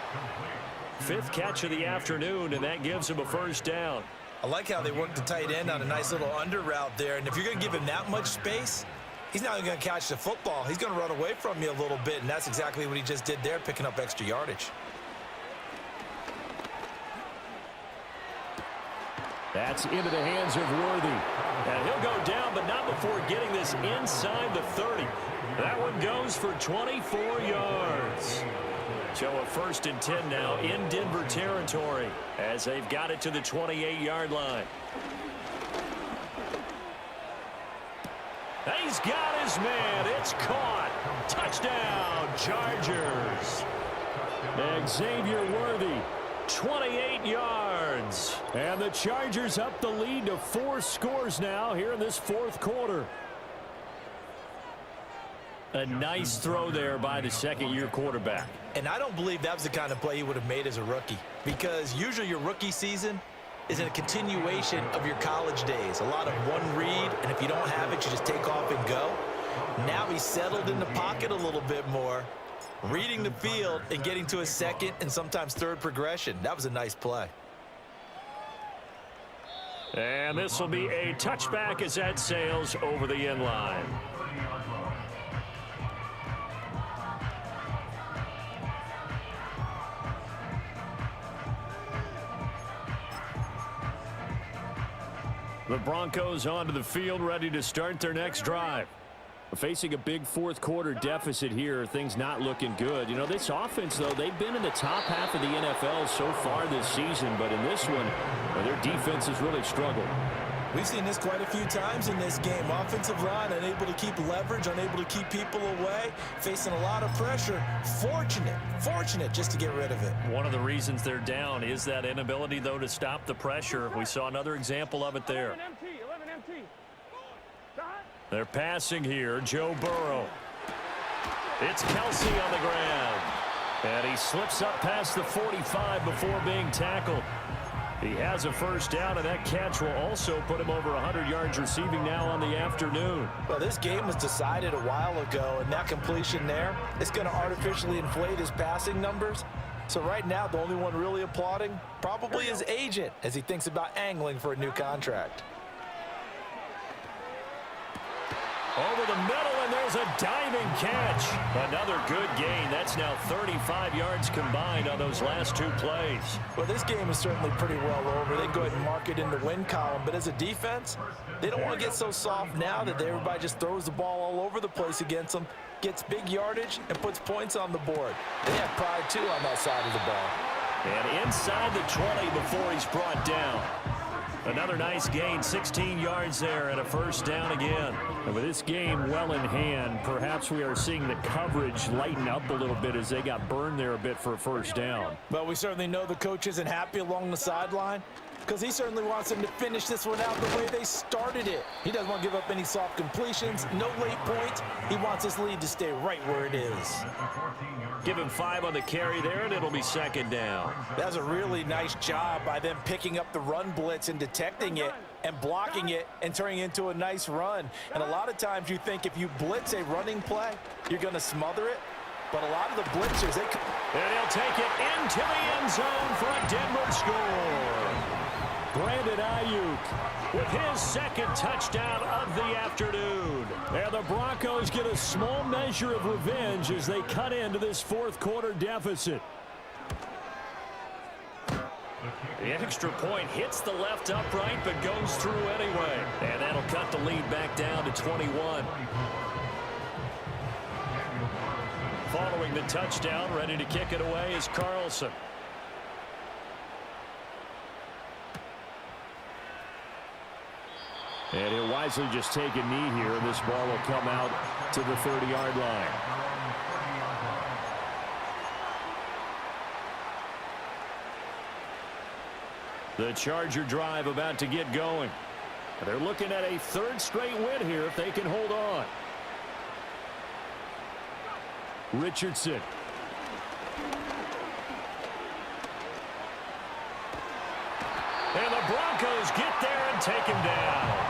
5th catch of the afternoon, and that gives him a 1st down. I like how they work the tight end on a nice little under route there. And if you're going to give him that much space, he's not even going to catch the football. He's going to run away from you a little bit, and that's exactly what he just did there, picking up extra yardage. That's into the hands of Worthy. And he'll go down, but not before getting this inside the 30. That one goes for 24 yards. So a 1st and 10 now in Denver territory as they've got it to the 28-yard line. He's got his man. It's caught. Touchdown, Chargers. Xavier Worthy, 28 yards. And the Chargers up the lead to 4 scores now here in this 4th quarter. A nice throw there by the 2nd-year quarterback. And I don't believe that was the kind of play he would have made as a rookie, because usually your rookie season is a continuation of your college days. A lot of one read, and if you don't have it, you just take off and go. Now he's settled in the pocket a little bit more, reading the field and getting to a 2nd and sometimes 3rd progression. That was a nice play. And this will be a touchback as that sails over the end line. The Broncos onto the field, ready to start their next drive. Facing a big fourth-quarter deficit here, things not looking good. You know, this offense, though, they've been in the top half of the NFL so far this season, but in this one, their defense has really struggled. We've seen this quite a few times in this game. Offensive line unable to keep leverage, unable to keep people away, facing a lot of pressure. Fortunate just to get rid of it. One of the reasons they're down is that inability, though, to stop the pressure. We saw another example of it there. 11 MT. They're passing here, Joe Burrow. It's Kelsey on the ground. And he slips up past the 45 before being tackled. He has a first down, and that catch will also put him over 100 yards receiving now on the afternoon. Well, this game was decided a while ago, and that completion there is going to artificially inflate his passing numbers. So right now, the only one really applauding probably his agent as he thinks about angling for a new contract. Over the middle, and there's a diving catch. Another good gain. That's now 35 yards combined on those last two plays. Well, this game is certainly pretty well over. They go ahead and mark it in the win column. But as a defense, they don't want to get so soft now that everybody just throws the ball all over the place against them, gets big yardage, and puts points on the board. They have pride, too, on that side of the ball. And inside the 20 before he's brought down. Another nice gain, 16 yards there, and a first down again. And with this game well in hand, perhaps we are seeing the coverage lighten up a little bit as they got burned there a bit for a first down. But we certainly know the coach isn't happy along the sideline because he certainly wants them to finish this one out the way they started it. He doesn't want to give up any soft completions, no late points. He wants his lead to stay right where it is. Give him 5 on the carry there, and it'll be second down. That's a really nice job by them picking up the run blitz and detecting it and blocking it and turning it into a nice run. And a lot of times you think if you blitz a running play, you're going to smother it. But a lot of the blitzers, they... And he'll take it into the end zone for a Denver score. Brandon Ayuk with his second touchdown of the afternoon. And the Broncos get a small measure of revenge as they cut into this fourth-quarter deficit. The extra point hits the left upright but goes through anyway. And that'll cut the lead back down to 21. Following the touchdown, ready to kick it away is Carlson. And he'll wisely just take a knee here, and this ball will come out to the 30-yard line. The Charger drive about to get going. They're looking at a third straight win here if they can hold on. Richardson. And the Broncos get there and take him down.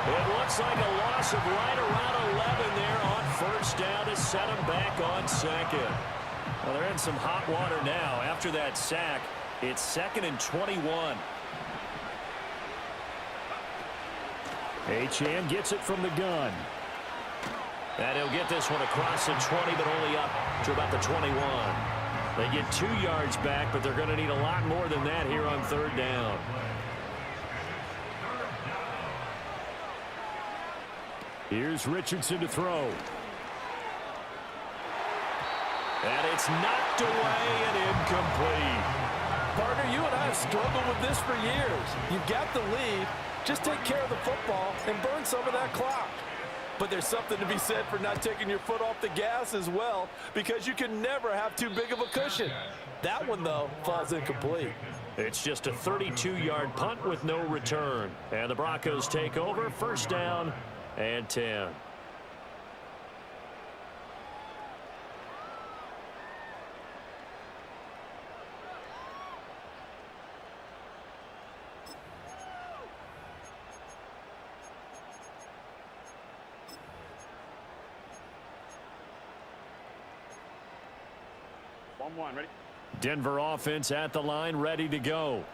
It looks like a loss of right around 11 there on first down to set him back on second. Well, they're in some hot water now. After that sack, it's 2nd and 21. Achane gets it from the gun. And he'll get this one across the 20, but only up to about the 21. They get 2 yards back, but they're going to need a lot more than that here on third down. Here's Richardson to throw. And it's knocked away and incomplete. Partner, you and I have struggled with this for years. You've got the lead. Just take care of the football and burn some of that clock. But there's something to be said for not taking your foot off the gas as well, because you can never have too big of a cushion. That one, though, falls incomplete. It's just a 32-yard punt with no return. And the Broncos take over, first down and 10. Ready? Denver offense at the line, ready to go.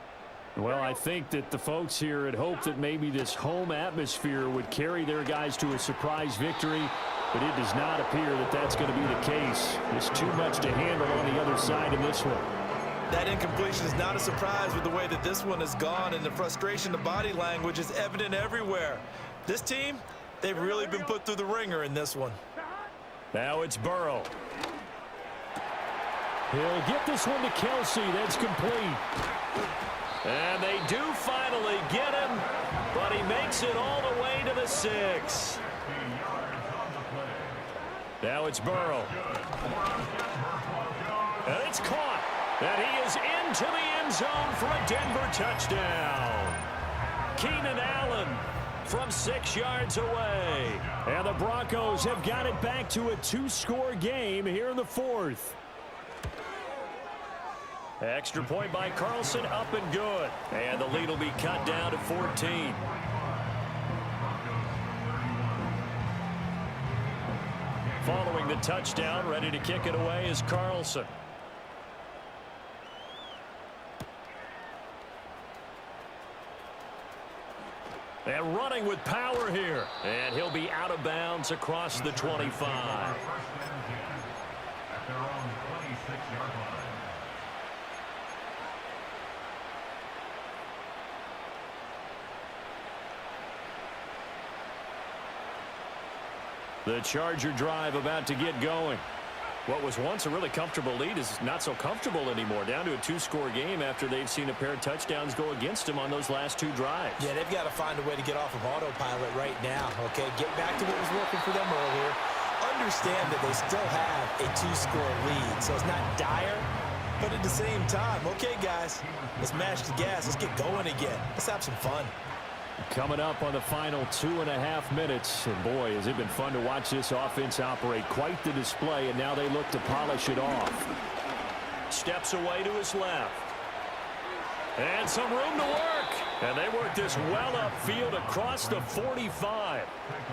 Well, I think that the folks here had hoped that maybe this home atmosphere would carry their guys to a surprise victory, but it does not appear that that's going to be the case. There's too much to handle on the other side in this one. That incompletion is not a surprise with the way that this one has gone, and the frustration, the body language is evident everywhere. This team, they've really been put through the ringer in this one. Now it's Burrow. He'll get this one to Kelsey. That's complete. And they do finally get him, but he makes it all the way to the 6. Now it's Burrow. And it's caught. And he is into the end zone for a Denver touchdown. Keenan Allen from 6 yards away. And the Broncos have got it back to a 2-score game here in the 4th. Extra point by Carlson, up and good. And the lead will be cut down to 14. Following the touchdown, ready to kick it away is Carlson. And running with power here. And he'll be out of bounds across the 25. At their own 26-yard line. The Charger drive about to get going. What was once a really comfortable lead is not so comfortable anymore. Down to a 2-score game after they've seen a pair of touchdowns go against them on those last 2 drives. Yeah, they've got to find a way to get off of autopilot right now, okay? Get back to what was working for them earlier. Understand that they still have a 2-score lead, so it's not dire, but at the same time, okay, guys, let's mash the gas. Let's get going again. Let's have some fun. Coming up on the final 2.5 minutes, and boy, has it been fun to watch this offense operate. Quite the display, and now they look to polish it off. Steps away to his left. And some room to work. And they work this well upfield across the 45.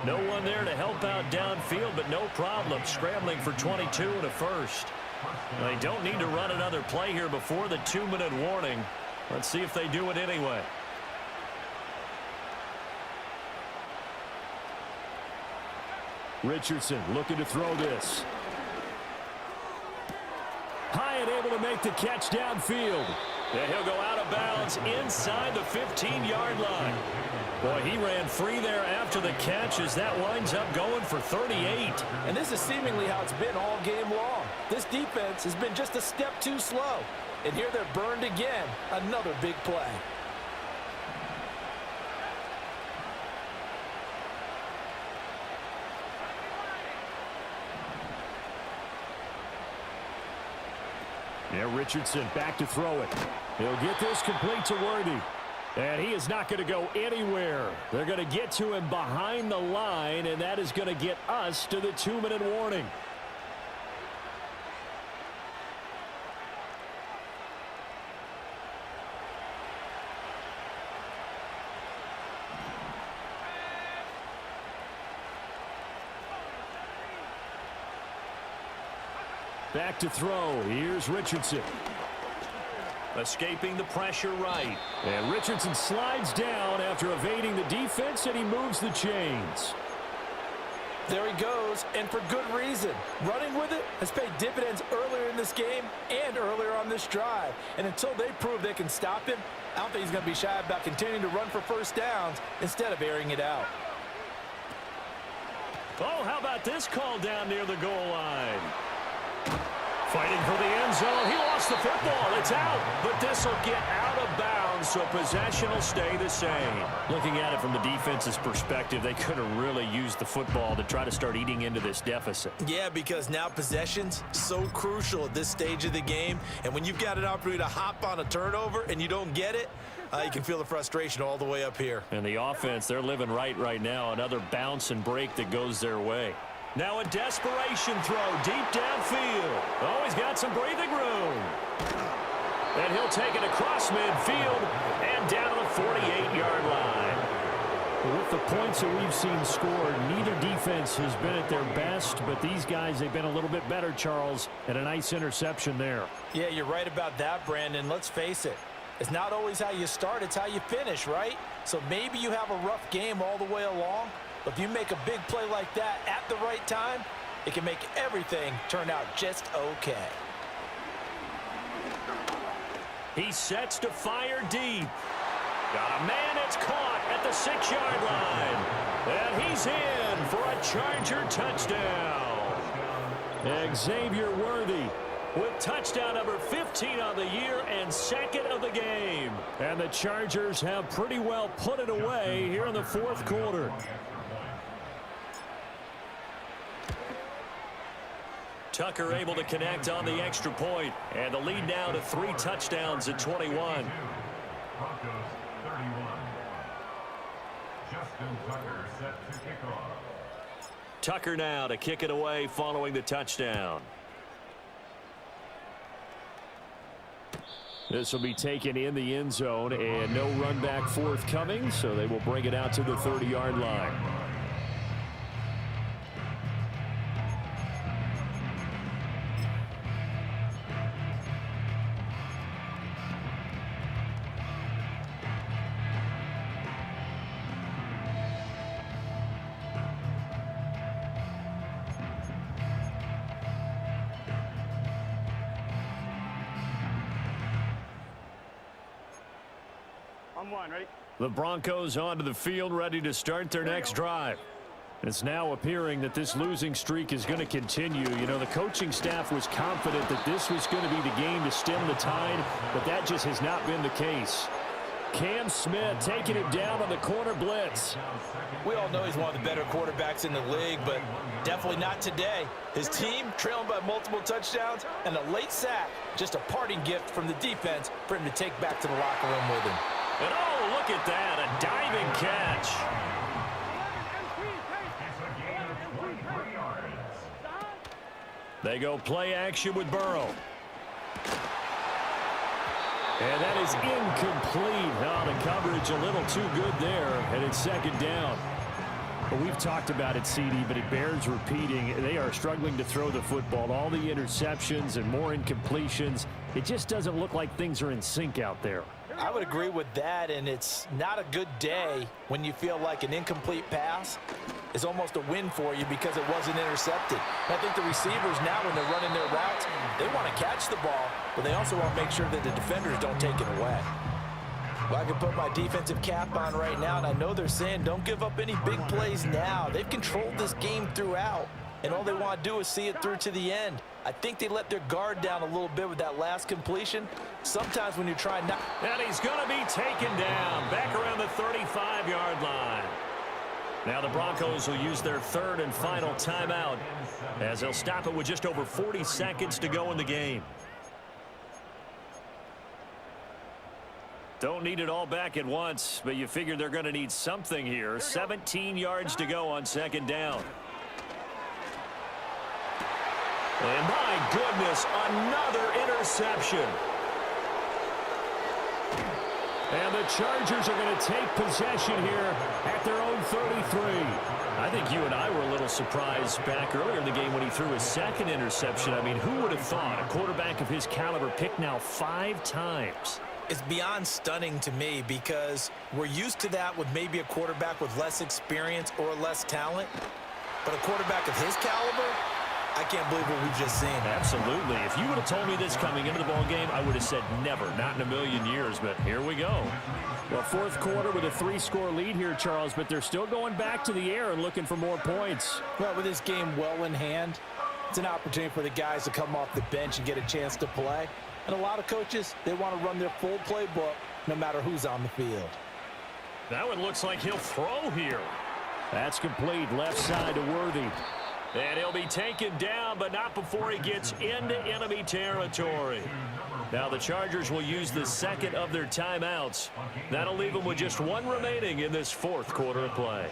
No one there to help out downfield, but no problem. Scrambling for 22 and a first. They don't need to run another play here before the 2-minute warning. Let's see if they do it anyway. Richardson looking to throw this. Hyatt able to make the catch downfield. And he'll go out of bounds inside the 15-yard line. Boy, he ran free there after the catch as that winds up going for 38. And this is seemingly how it's been all game long. This defense has been just a step too slow. And here they're burned again. Another big play. Yeah, Richardson back to throw it. He'll get this complete to Worthy. And he is not going to go anywhere. They're going to get to him behind the line, and that is going to get us to the 2-minute warning. Back to throw. Here's Richardson. Escaping the pressure right. And Richardson slides down after evading the defense, and he moves the chains. There he goes, and for good reason. Running with it has paid dividends earlier in this game and earlier on this drive. And until they prove they can stop him, I don't think he's going to be shy about continuing to run for first downs instead of airing it out. Oh, how about this call down near the goal line? Fighting for the end zone. He lost the football. It's out. But this will get out of bounds, so possession will stay the same. Looking at it from the defense's perspective, they could have really used the football to try to start eating into this deficit. Yeah, because now possession's so crucial at this stage of the game. And when you've got an opportunity to hop on a turnover and you don't get it, you can feel the frustration all the way up here. And the offense, they're living right now. Another bounce and break that goes their way. Now a desperation throw deep downfield. Oh, he's got some breathing room. And he'll take it across midfield and down to the 48-yard line. With the points that we've seen scored, neither defense has been at their best, but these guys, they've been a little bit better, Charles, and a nice interception there. Yeah, you're right about that, Brandon. Let's face it. It's not always how you start, it's how you finish, right? So maybe you have a rough game all the way along, but if you make a big play like that at the right time, it can make everything turn out just okay. He sets to fire deep. Got a man, it's caught at the 6-yard line. And he's in for a Charger touchdown. Xavier Worthy with touchdown number 15 on the year and second of the game. And the Chargers have pretty well put it away here in the fourth quarter. Tucker able to connect on the extra point, and the lead now to 3 touchdowns at 21. Broncos 31. Justin Tucker set to kick off. Tucker now to kick it away following the touchdown. This will be taken in the end zone, and no run back forthcoming, so they will bring it out to the 30-yard line. On one, ready? The Broncos onto the field, ready to start their next drive. It's now appearing that this losing streak is going to continue. You know, the coaching staff was confident that this was going to be the game to stem the tide, but that just has not been the case. Cam Smith taking it down on the corner blitz. We all know he's one of the better quarterbacks in the league, but definitely not today. His team trailing by multiple touchdowns and a late sack, just a parting gift from the defense for him to take back to the locker room with him. And oh, look at that, a diving catch. They go play action with Burrow. And that is incomplete. Oh, the coverage a little too good there, and it's second down. Well, we've talked about it, CD, but it bears repeating. They are struggling to throw the football. All the interceptions and more incompletions. It just doesn't look like things are in sync out there. I would agree with that, and it's not a good day when you feel like an incomplete pass is almost a win for you because it wasn't intercepted. And I think the receivers now, when they're running their routes, they want to catch the ball, but they also want to make sure that the defenders don't take it away. Well, I can put my defensive cap on right now, and I know they're saying don't give up any big plays now. They've controlled this game throughout, and all they want to do is see it through to the end. I think they let their guard down a little bit with that last completion. Sometimes when you're trying not... And he's going to be taken down back around the 35-yard line. Now the Broncos will use their third and final timeout as they'll stop it with just over 40 seconds to go in the game. Don't need it all back at once, but you figure they're going to need something here. 17 yards to go on second down. And my goodness, another interception. And the Chargers are going to take possession here at their own 33. I think you and I were a little surprised back earlier in the game when he threw his second interception. I mean, who would have thought a quarterback of his caliber picked now 5 times? It's beyond stunning to me because we're used to that with maybe a quarterback with less experience or less talent. But a quarterback of his caliber, I can't believe what we've just seen. Absolutely. If you would have told me this coming into the ball game, I would have said never, not in a million years, but here we go. Well, fourth quarter with a 3-score lead here, Charles, but they're still going back to the air and looking for more points. Well, with this game well in hand, it's an opportunity for the guys to come off the bench and get a chance to play. And a lot of coaches, they want to run their full playbook no matter who's on the field. That one looks like he'll throw here. That's complete, left side to Worthy. And he'll be taken down, but not before he gets into enemy territory. Now the Chargers will use the second of their timeouts. That'll leave them with just 1 remaining in this fourth quarter of play.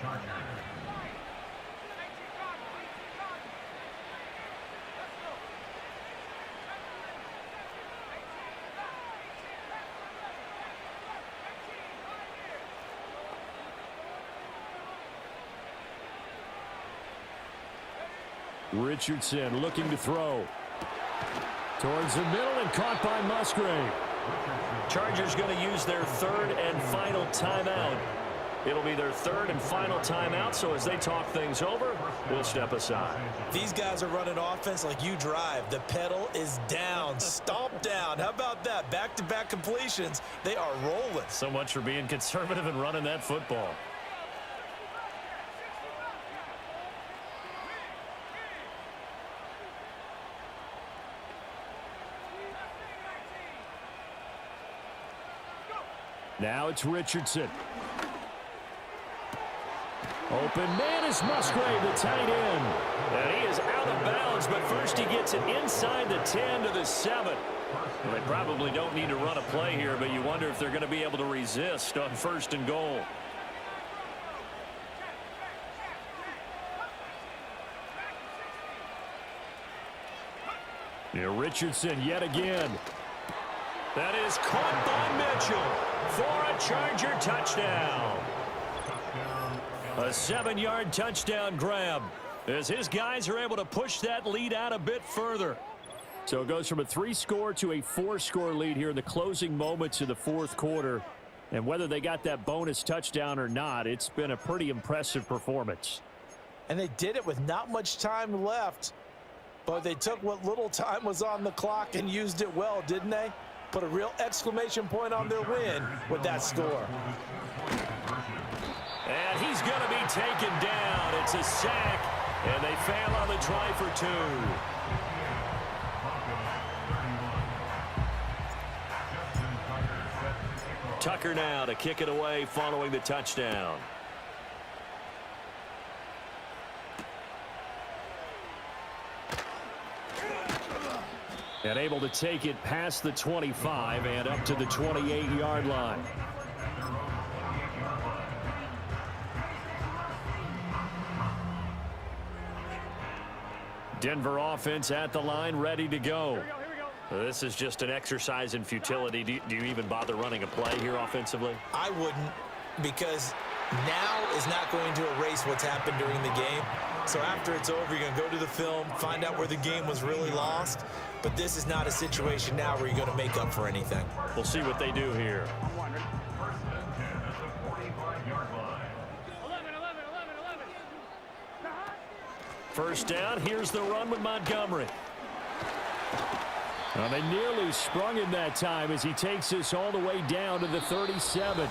Richardson looking to throw. Towards the middle and caught by Musgrave. Chargers going to use their third and final timeout It'll be their third and final timeout, so as they talk things over, we'll step aside. These guys are running offense like you drive. The pedal is down, stomp down. How about that? Back-to-back completions. They are rolling. So much for being conservative and running that football. Now it's Richardson. Open man is Musgrave, the tight end. And he is out of bounds, but first he gets it inside the 10 to the 7. Well, they probably don't need to run a play here, but you wonder if they're going to be able to resist on 1st and goal. Here Richardson yet again. That is caught by Mitchell for a Charger touchdown. A 7-yard touchdown grab as his guys are able to push that lead out a bit further. So it goes from a 3-score to a 4-score lead here in the closing moments of the 4th quarter. And whether they got that bonus touchdown or not, it's been a pretty impressive performance. And they did it with not much time left. But they took what little time was on the clock and used it well, didn't they? Put a real exclamation point on their win with that score. And he's going to be taken down. It's a sack, and they fail on the try for 2. Tucker now to kick it away following the touchdown. And able to take it past the 25 and up to the 28-yard line. Denver offense at the line, ready to go. This is just an exercise in futility. Do you even bother running a play here offensively? I wouldn't, because now is not going to erase what's happened during the game. So after it's over, you're going to go to the film, find out where the game was really lost. But this is not a situation now where you're going to make up for anything. We'll see what they do here. 1st down, here's the run with Montgomery. Well, they nearly sprung him that time as he takes this all the way down to the 37.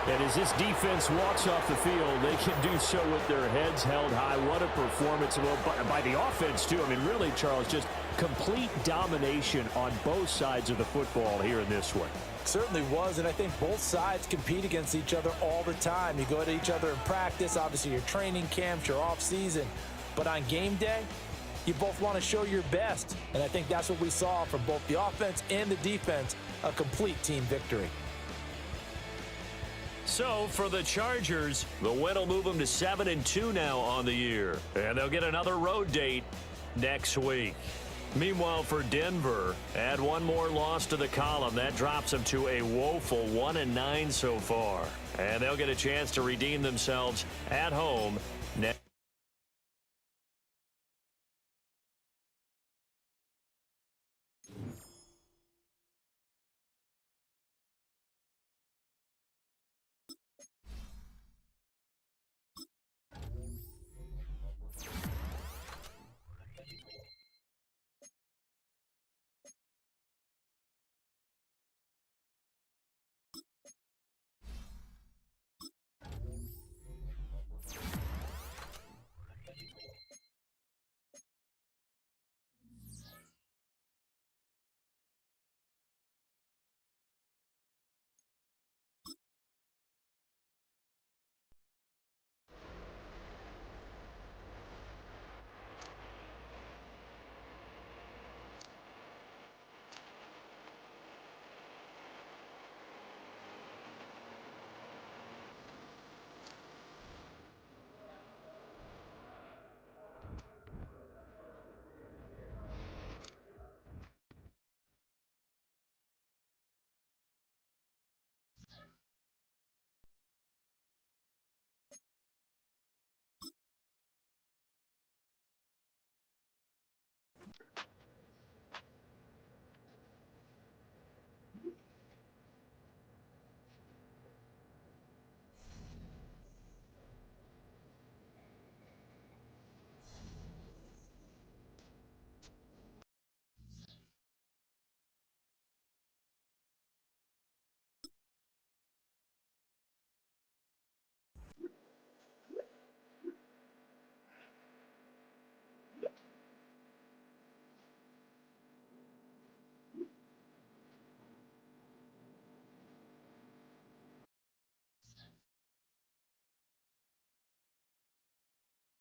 And as this defense walks off the field, they can do so with their heads held high. What a performance by the offense, too. I mean, really, Charles, just complete domination on both sides of the football here in this one. Certainly was, and I think both sides compete against each other all the time. You go to each other in practice, obviously your training camps, your off-season. But on game day, you both want to show your best. And I think that's what we saw from both the offense and the defense, a complete team victory. So for the Chargers, the win will move them to 7-2 now on the year. And they'll get another road date next week. Meanwhile, for Denver, add one more loss to the column. That drops them to a woeful 1-9 so far. And they'll get a chance to redeem themselves at home next.